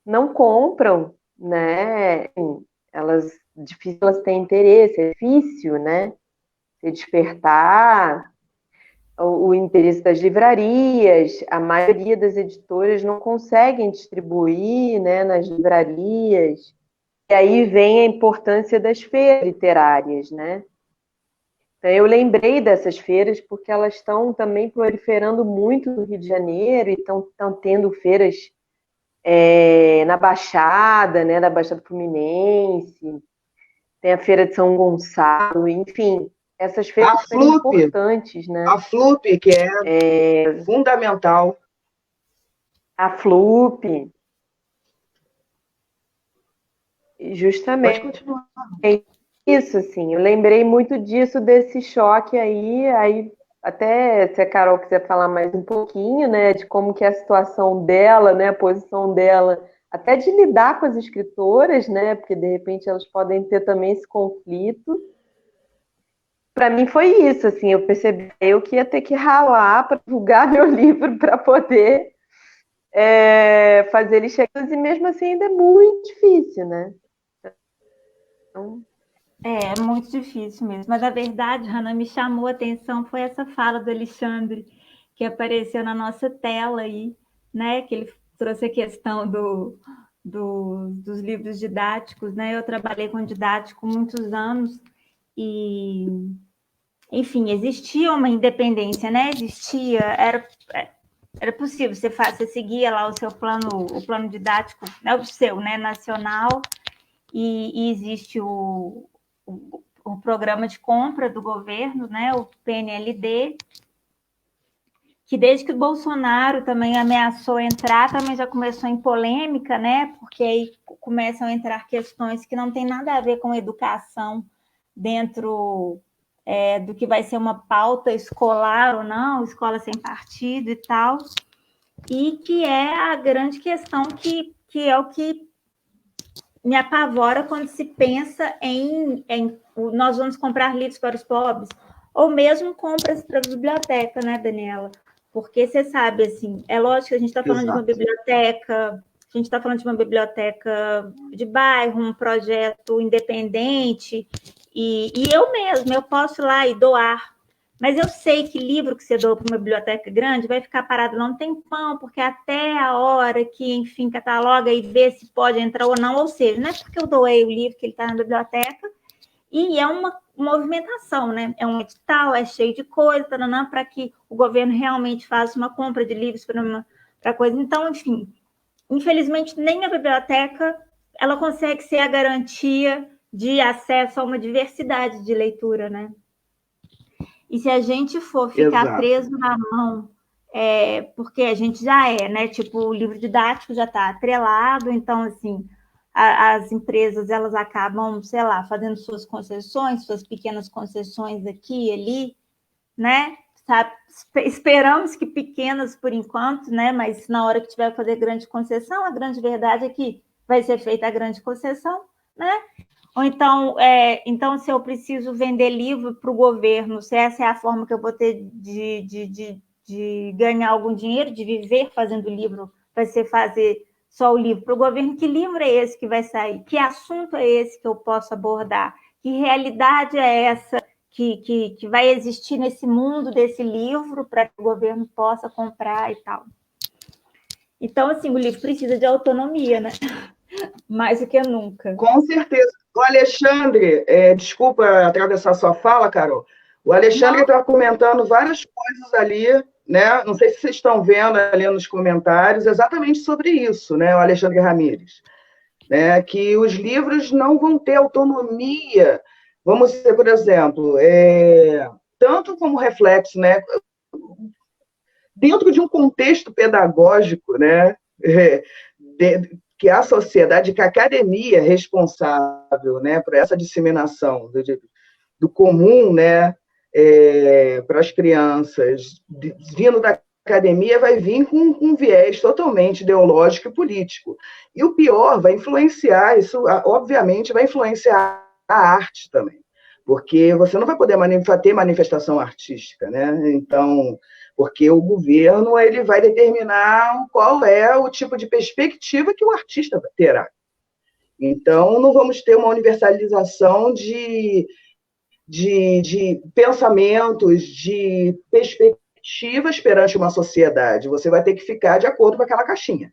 não compram, né, elas, difícil elas têm interesse, é difícil, né, se despertar o interesse das livrarias, a maioria das editoras não conseguem distribuir, né, nas livrarias, e aí vem a importância das feiras literárias, né? Então, eu lembrei dessas feiras porque elas estão também proliferando muito no Rio de Janeiro e estão tendo feiras na Baixada, né, da Baixada Fluminense, tem a Feira de São Gonçalo, enfim, essas feiras A são FLUP, importantes, né? a FLUP, que é fundamental. A FLUP, Pode justamente continuar. isso, assim, eu lembrei muito disso, desse choque aí até se a Carol quiser falar mais um pouquinho, né, de como que é a situação dela, né, a posição dela, até de lidar com as escritoras, né, porque de repente elas podem ter também esse conflito. Para mim foi isso, assim, eu percebi eu que ia ter que ralar para divulgar meu livro para poder fazer ele chegar, e mesmo assim ainda é muito difícil, né? Então, É muito difícil mesmo. Mas a verdade, Hannah, me chamou a atenção foi essa fala do Alexandre que apareceu na nossa tela aí, né? Que ele trouxe a questão dos livros didáticos, né? Eu trabalhei com didático muitos anos e, enfim, existia uma independência, né? Era possível, você seguia lá o plano didático, né? O seu, né? Nacional, e existe o programa de compra do governo, né, o PNLD, que desde que o Bolsonaro também ameaçou entrar, também já começou em polêmica, né, porque aí começam a entrar questões que não tem nada a ver com educação dentro do que vai ser uma pauta escolar ou não, escola sem partido e tal, e que é a grande questão que é o que me apavora quando se pensa em nós vamos comprar livros para os pobres, ou mesmo compras para a biblioteca, né, Daniela? Porque você sabe, assim, é lógico que a gente está falando de uma biblioteca, a gente está falando de uma biblioteca de bairro, um projeto independente, e eu mesmo, eu posso ir lá e doar. Mas eu sei que livro que você doa para uma biblioteca grande vai ficar parado lá um tempão, porque até a hora que, enfim, cataloga e vê se pode entrar ou não, ou seja, não é porque eu doei o livro que ele está na biblioteca, e é uma movimentação, né? É um edital, é cheio de coisa, para que o governo realmente faça uma compra de livros para coisa. Então, enfim, infelizmente, nem a biblioteca ela consegue ser a garantia de acesso a uma diversidade de leitura, né? E se a gente for ficar preso na mão, porque a gente já né? Tipo, o livro didático já está atrelado, então, assim, as empresas, elas acabam, sei lá, fazendo suas concessões, suas pequenas concessões aqui e ali, né? Sabe? Esperamos que pequenas por enquanto, né? Mas na hora que tiver que fazer grande concessão, a grande verdade é que vai ser feita a grande concessão, né? Ou então, se eu preciso vender livro para o governo, se essa é a forma que eu vou ter de ganhar algum dinheiro, de viver fazendo livro, vai ser fazer só o livro para o governo, que livro é esse que vai sair? Que assunto é esse que eu posso abordar? Que realidade é essa que vai existir nesse mundo desse livro para que o governo possa comprar e tal? Então, assim, o livro precisa de autonomia, né? Mais do que nunca. Com certeza. O Alexandre, desculpa atravessar sua fala, Carol. O Alexandre está comentando várias coisas ali, né? Não sei se vocês estão vendo ali nos comentários, exatamente sobre isso, né? O Alexandre Ramírez, né? Que os livros não vão ter autonomia. Vamos dizer, por exemplo, tanto como reflexo, né? Dentro de um contexto pedagógico, né? que a sociedade, que a academia é responsável, né, por essa disseminação do comum, né, para as crianças, vindo da academia, vai vir com um viés totalmente ideológico e político. E o pior, vai influenciar, isso obviamente vai influenciar a arte também, porque você não vai poder ter manifestação artística, né? Então, porque o governo ele vai determinar qual é o tipo de perspectiva que o artista terá. Então, não vamos ter uma universalização de pensamentos, de perspectivas perante uma sociedade. Você vai ter que ficar de acordo com aquela caixinha.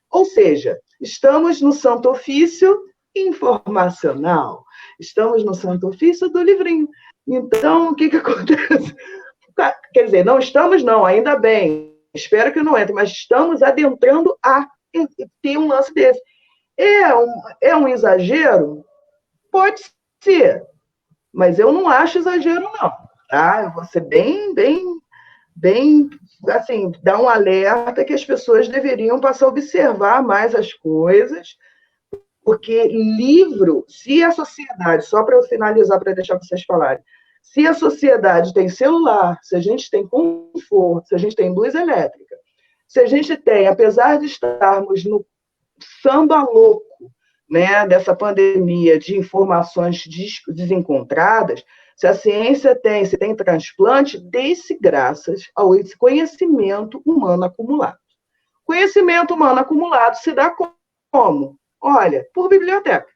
Ou seja, estamos no santo ofício informacional. Estamos no santo ofício do livrinho. Então, o que acontece? Quer dizer, não estamos, não, ainda bem. Espero que não entre, mas estamos adentrando a ter um lance desse. É um exagero? Pode ser. Mas eu não acho exagero, não. Tá? Eu vou ser bem, assim, dar um alerta que as pessoas deveriam passar a observar mais as coisas, porque livro, se a sociedade, só para eu finalizar, para deixar vocês falarem, se a sociedade tem celular, se a gente tem conforto, se a gente tem luz elétrica, se a gente tem, apesar de estarmos no samba louco, né, dessa pandemia de informações desencontradas, se a ciência se tem transplante, dê-se graças ao esse conhecimento humano acumulado. Conhecimento humano acumulado se dá como? Olha, por biblioteca.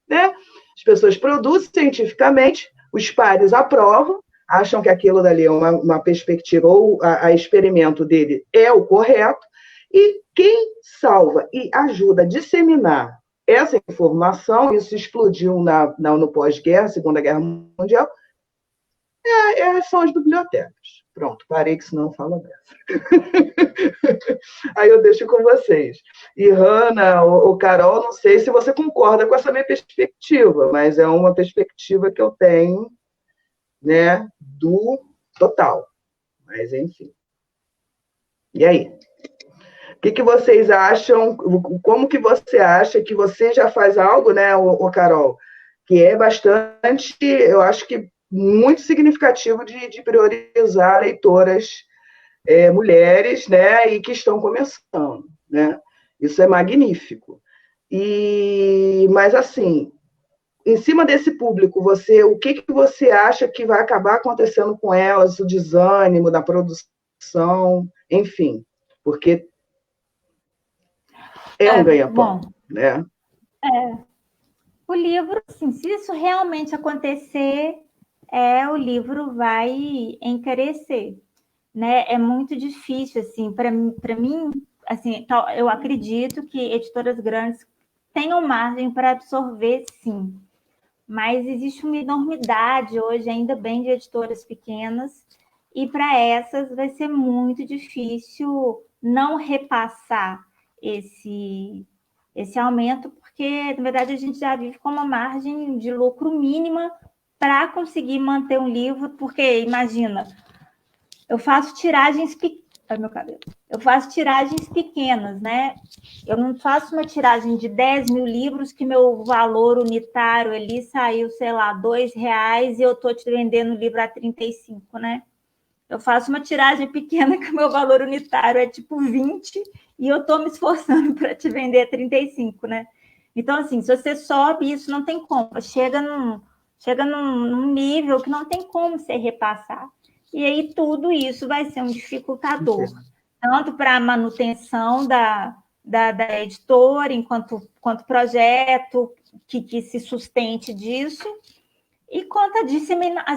Né? As pessoas produzem cientificamente, os pares aprovam, acham que aquilo dali é uma perspectiva, ou a experimento dele é o correto, e quem salva e ajuda a disseminar essa informação, isso explodiu no pós-guerra, Segunda Guerra Mundial, são as bibliotecas. Pronto, parei que senão fala dessa. Aí eu deixo com vocês. E Hanna, ou Carol, não sei se você concorda com essa minha perspectiva, mas é uma perspectiva que eu tenho, né, do total. Mas, enfim. E aí? O que vocês acham? Como que você acha que você já faz algo, né, Carol, que é bastante, eu acho que muito significativo de priorizar leitoras mulheres, né, e que estão começando, né? Isso é magnífico. Mas assim, em cima desse público, o que você acha que vai acabar acontecendo com elas, o desânimo da produção, enfim, porque é um ganha-pão, né? O livro, assim, se isso realmente acontecer, o livro vai encarecer, né? É muito difícil, assim, para mim, assim, eu acredito que editoras grandes tenham margem para absorver, sim, mas existe uma enormidade hoje, ainda bem, de editoras pequenas, e para essas vai ser muito difícil não repassar esse aumento, porque, na verdade, a gente já vive com uma margem de lucro mínima para conseguir manter um livro, porque, imagina, eu faço tiragens pequenas, né? Eu não faço uma tiragem de 10 mil livros que meu valor unitário ali saiu, sei lá, R$2 e eu estou te vendendo o livro a 35, né? Eu faço uma tiragem pequena que o meu valor unitário é tipo 20 e eu estou me esforçando para te vender a 35, né? Então, assim, se você sobe, isso não tem como. Chega num nível que não tem como você repassar. E aí tudo isso vai ser um dificultador, tanto para a manutenção da editora, enquanto projeto que se sustente disso, e quanto à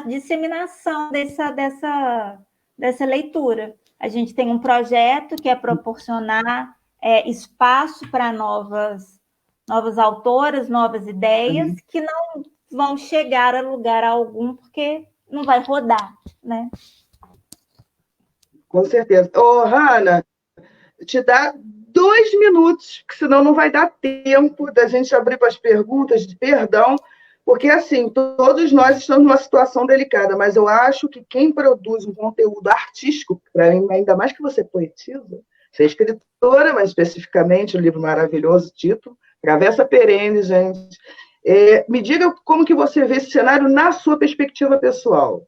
disseminação dessa leitura. A gente tem um projeto que é proporcionar espaço para novas autoras, novas ideias, que não vão chegar a lugar algum, porque não vai rodar, né? Com certeza. Hanna, te dá 2 minutos, que senão não vai dar tempo da gente abrir para as perguntas, perdão, porque, assim, todos nós estamos numa situação delicada, mas eu acho que quem produz um conteúdo artístico, para mim, ainda mais que você poetiza, Você é escritora, mas especificamente um livro maravilhoso, título, Travessa Perene, gente. Me diga como que você vê esse cenário na sua perspectiva pessoal.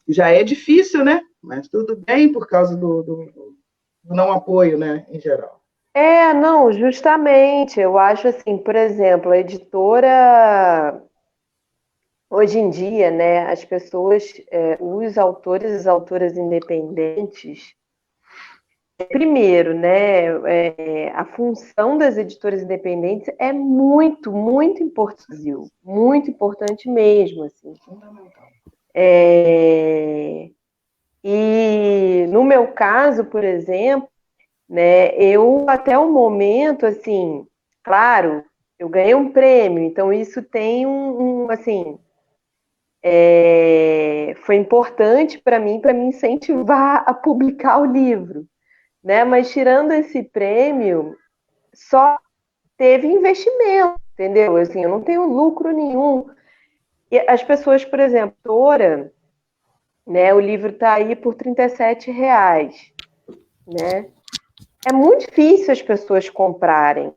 Já é difícil, né? Mas tudo bem por causa do não apoio, né, em geral. Não, justamente. Eu acho assim, por exemplo, a editora, hoje em dia, né, as pessoas, os autores e as autoras independentes, primeiro, né, a função das editoras independentes é muito, muito importante, muito importante mesmo, assim. Fundamental. E no meu caso, por exemplo, né, eu até o momento, assim, claro, eu ganhei um prêmio, então isso tem assim, foi importante para mim me incentivar a publicar o livro, né? Mas tirando esse prêmio, só teve investimento, entendeu? Assim, eu não tenho lucro nenhum. E as pessoas, por exemplo, autora, né? O livro está aí por R$ 37, né? É muito difícil as pessoas comprarem,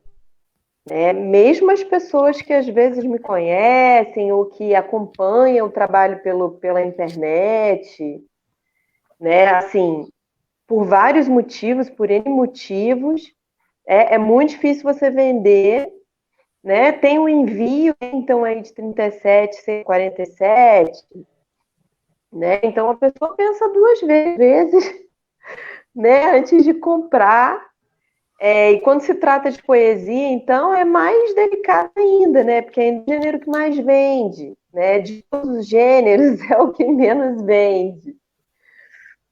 né? Mesmo as pessoas que às vezes me conhecem ou que acompanham o trabalho pela internet, né? Assim, por vários motivos, por N motivos, é muito difícil você vender, né? Tem um envio, então, aí de 37, 47, né? Então a pessoa pensa duas vezes, né, antes de comprar. E quando se trata de poesia, então, é mais delicado ainda, né? Porque é o gênero que mais vende, né? De todos os gêneros, é o que menos vende.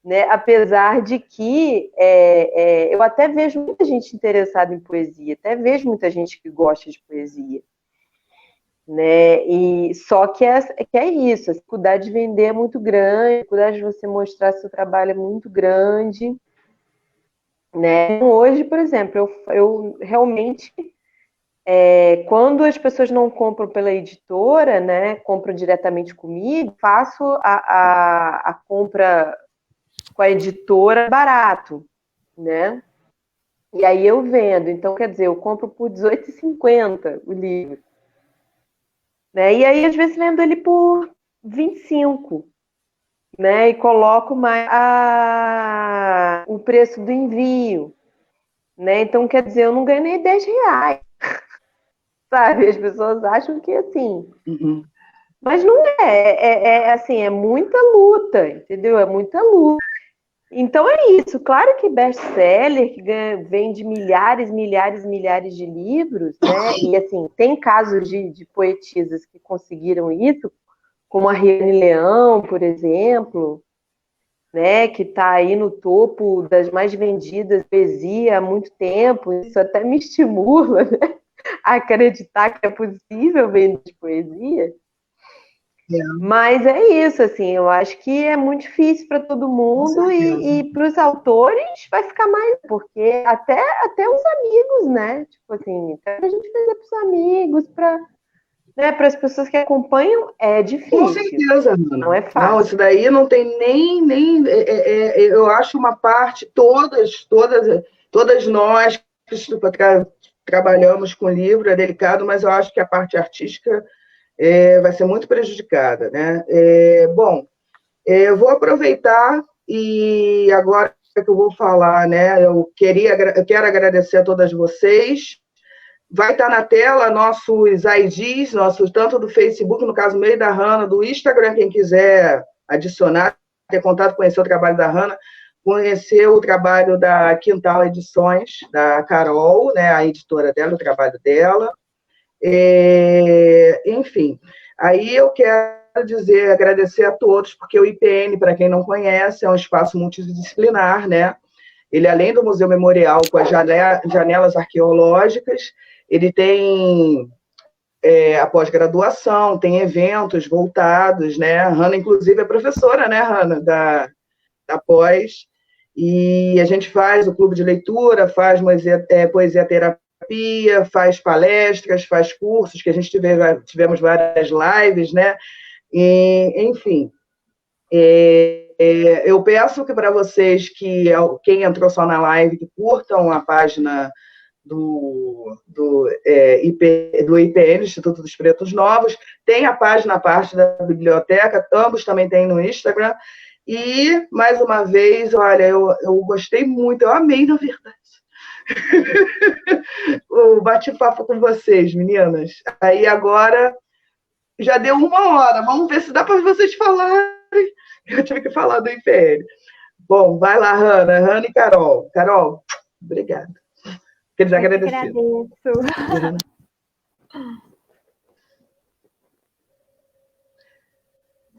Né? Apesar de que eu até vejo muita gente interessada em poesia, até vejo muita gente que gosta de poesia. Né? E só que é isso, a dificuldade de vender é muito grande, a dificuldade de você mostrar seu trabalho é muito grande. Né? Hoje, por exemplo, eu realmente, quando as pessoas não compram pela editora, né, compram diretamente comigo, faço a compra com a editora barato, né? E aí eu vendo. Então, quer dizer, eu compro por R$ 18,50 o livro. Né? E aí, às vezes, vendo ele por 25, né? E coloco mais o preço do envio. Né? Então, quer dizer, eu não ganho nem R$ 10, sabe? As pessoas acham que assim. Uhum. Mas não assim, é muita luta, entendeu? É muita luta. Então é isso. Claro que best-seller, que vende milhares, milhares, milhares de livros, né? E assim, tem casos de poetisas que conseguiram isso, como a Riane Leão, por exemplo, né, que está aí no topo das mais vendidas poesia há muito tempo. Isso até me estimula, né, a acreditar que é possível vender poesia. Mas é isso, assim, eu acho que é muito difícil para todo mundo e para os autores vai ficar mais, porque até os amigos, né? Tipo assim, até a gente vender para os amigos, né, para as pessoas que acompanham, é difícil. Com certeza, Ana. Não é fácil. Não, isso daí não tem nem eu acho uma parte, todas nós que trabalhamos com livro, é delicado, mas eu acho que a parte artística vai ser muito prejudicada, né? Bom, eu vou aproveitar e agora que eu vou falar, né? Eu quero agradecer a todas vocês. Vai estar na tela nossos IDs, tanto do Facebook, no caso, meio da Hanna, do Instagram, quem quiser adicionar, ter contato, conhecer o trabalho da Hanna, conhecer o trabalho da Quintal Edições, da Carol, né, a editora dela, o trabalho dela. Enfim, aí eu quero agradecer a todos, porque o IPN, para quem não conhece, é um espaço multidisciplinar, né? Ele, além do Museu Memorial com as janelas arqueológicas, ele tem a pós-graduação, tem eventos voltados, né? A Hanna, inclusive, é professora, né, Hanna, da pós, e a gente faz o clube de leitura, faz poesia terapia, faz palestras, faz cursos, que a gente tivemos várias lives, né? Enfim, Eu peço que para vocês quem entrou só na live, que curtam a página do IPN, Instituto dos Pretos Novos, tem a página à parte da biblioteca, ambos também tem no Instagram, e, mais uma vez, olha, eu gostei muito, eu amei, na verdade, o bate-papo com vocês, meninas. Aí agora já deu 1 hora, vamos ver se dá para vocês falarem. Eu tive que falar do IPL. Bom, vai lá, Hanna e Carol. Carol, obrigada. Queria agradecer. Agradeço.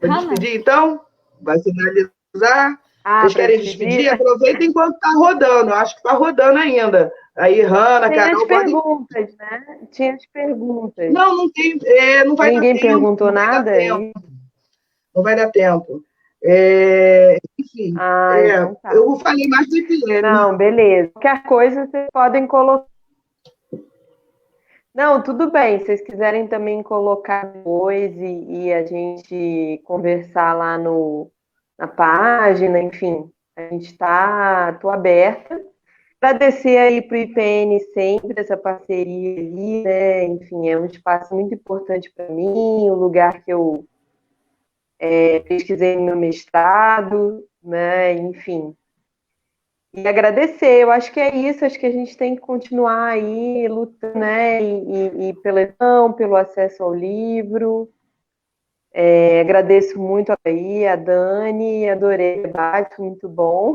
Vou despedir, então? Vai finalizar? Vocês querem despedir? Aproveitem enquanto está rodando. Acho que está rodando ainda. Aí, Hanna, Carol... Tinha as perguntas, né? Tinha as perguntas. Não tem... não vai Ninguém dar tempo, perguntou nada? Não vai dar tempo. Enfim, então tá. Eu falei mais do que ele. Não, beleza. Qualquer coisa vocês podem colocar. Não, tudo bem. Se vocês quiserem também colocar depois e a gente conversar lá na página, enfim, a gente tô aberta. Agradecer aí para o IPN sempre essa parceria ali, né? Enfim, é um espaço muito importante para mim, um lugar que eu pesquisei no meu mestrado, né? Enfim. E agradecer, eu acho que é isso, acho que a gente tem que continuar aí lutando, né? E pelo acesso ao livro. Agradeço muito aí a Dani, adorei o debate, foi muito bom.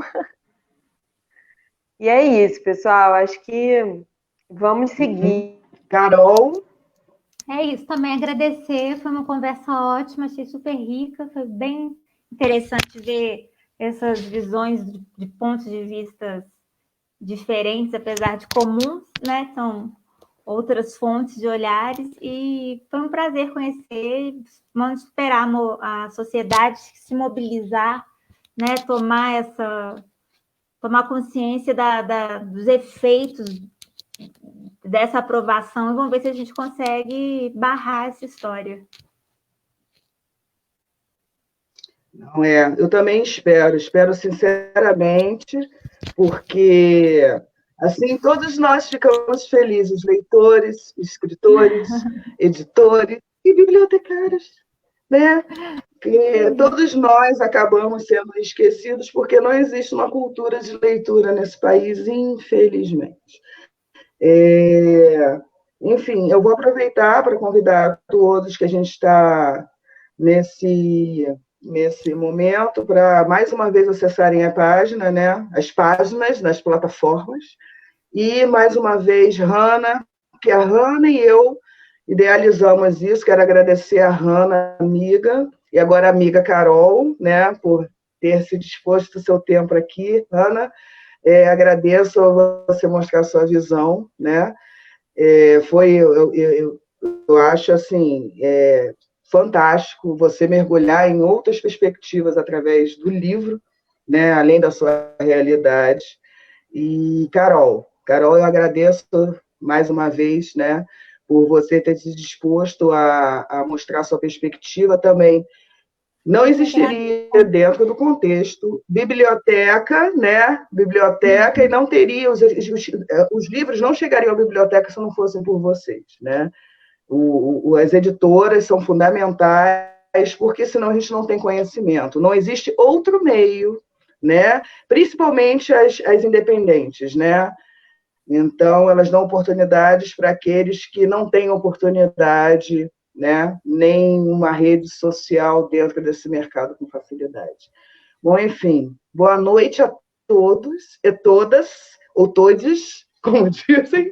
E é isso, pessoal. Acho que vamos seguir. Carol? É isso, também agradecer. Foi uma conversa ótima, achei super rica. Foi bem interessante ver essas visões de pontos de vista diferentes, apesar de comuns, né? São outras fontes de olhares. E foi um prazer conhecer. Vamos esperar a sociedade se mobilizar, né? Tomar consciência dos efeitos dessa aprovação e vamos ver se a gente consegue barrar essa história. Não eu também espero sinceramente, porque assim todos nós ficamos felizes, leitores, escritores, editores e bibliotecários, né? Que todos nós acabamos sendo esquecidos porque não existe uma cultura de leitura nesse país, infelizmente. Enfim, eu vou aproveitar para convidar todos que a gente está nesse momento para, mais uma vez, acessarem a página, né? As páginas nas plataformas. E, mais uma vez, Hanna, que a Hanna e eu idealizamos isso. Quero agradecer a Hanna, amiga, e agora a amiga Carol, né, por ter se disposto o seu tempo aqui. Hanna, agradeço a você mostrar a sua visão, né? Eu acho assim fantástico você mergulhar em outras perspectivas através do livro, né, além da sua realidade. E Carol, eu agradeço mais uma vez, né, por você ter se disposto a mostrar sua perspectiva também. Não existiria dentro do contexto biblioteca, né? Biblioteca, e não teria os livros não chegariam à biblioteca se não fossem por vocês, né? As editoras são fundamentais, porque senão a gente não tem conhecimento. Não existe outro meio, né? Principalmente as independentes, né? Então, elas dão oportunidades para aqueles que não têm oportunidade, né? Nem uma rede social dentro desse mercado com facilidade. Bom, enfim, boa noite a todos e todas, ou todes, como dizem,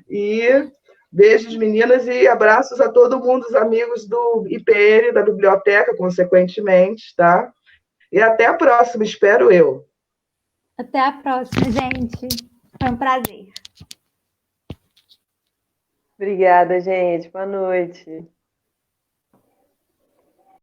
e beijos, meninas, e abraços a todo mundo, os amigos do IPN, da biblioteca, consequentemente, tá? E até a próxima, espero eu. Até a próxima, gente. Foi um prazer. Obrigada, gente. Boa noite.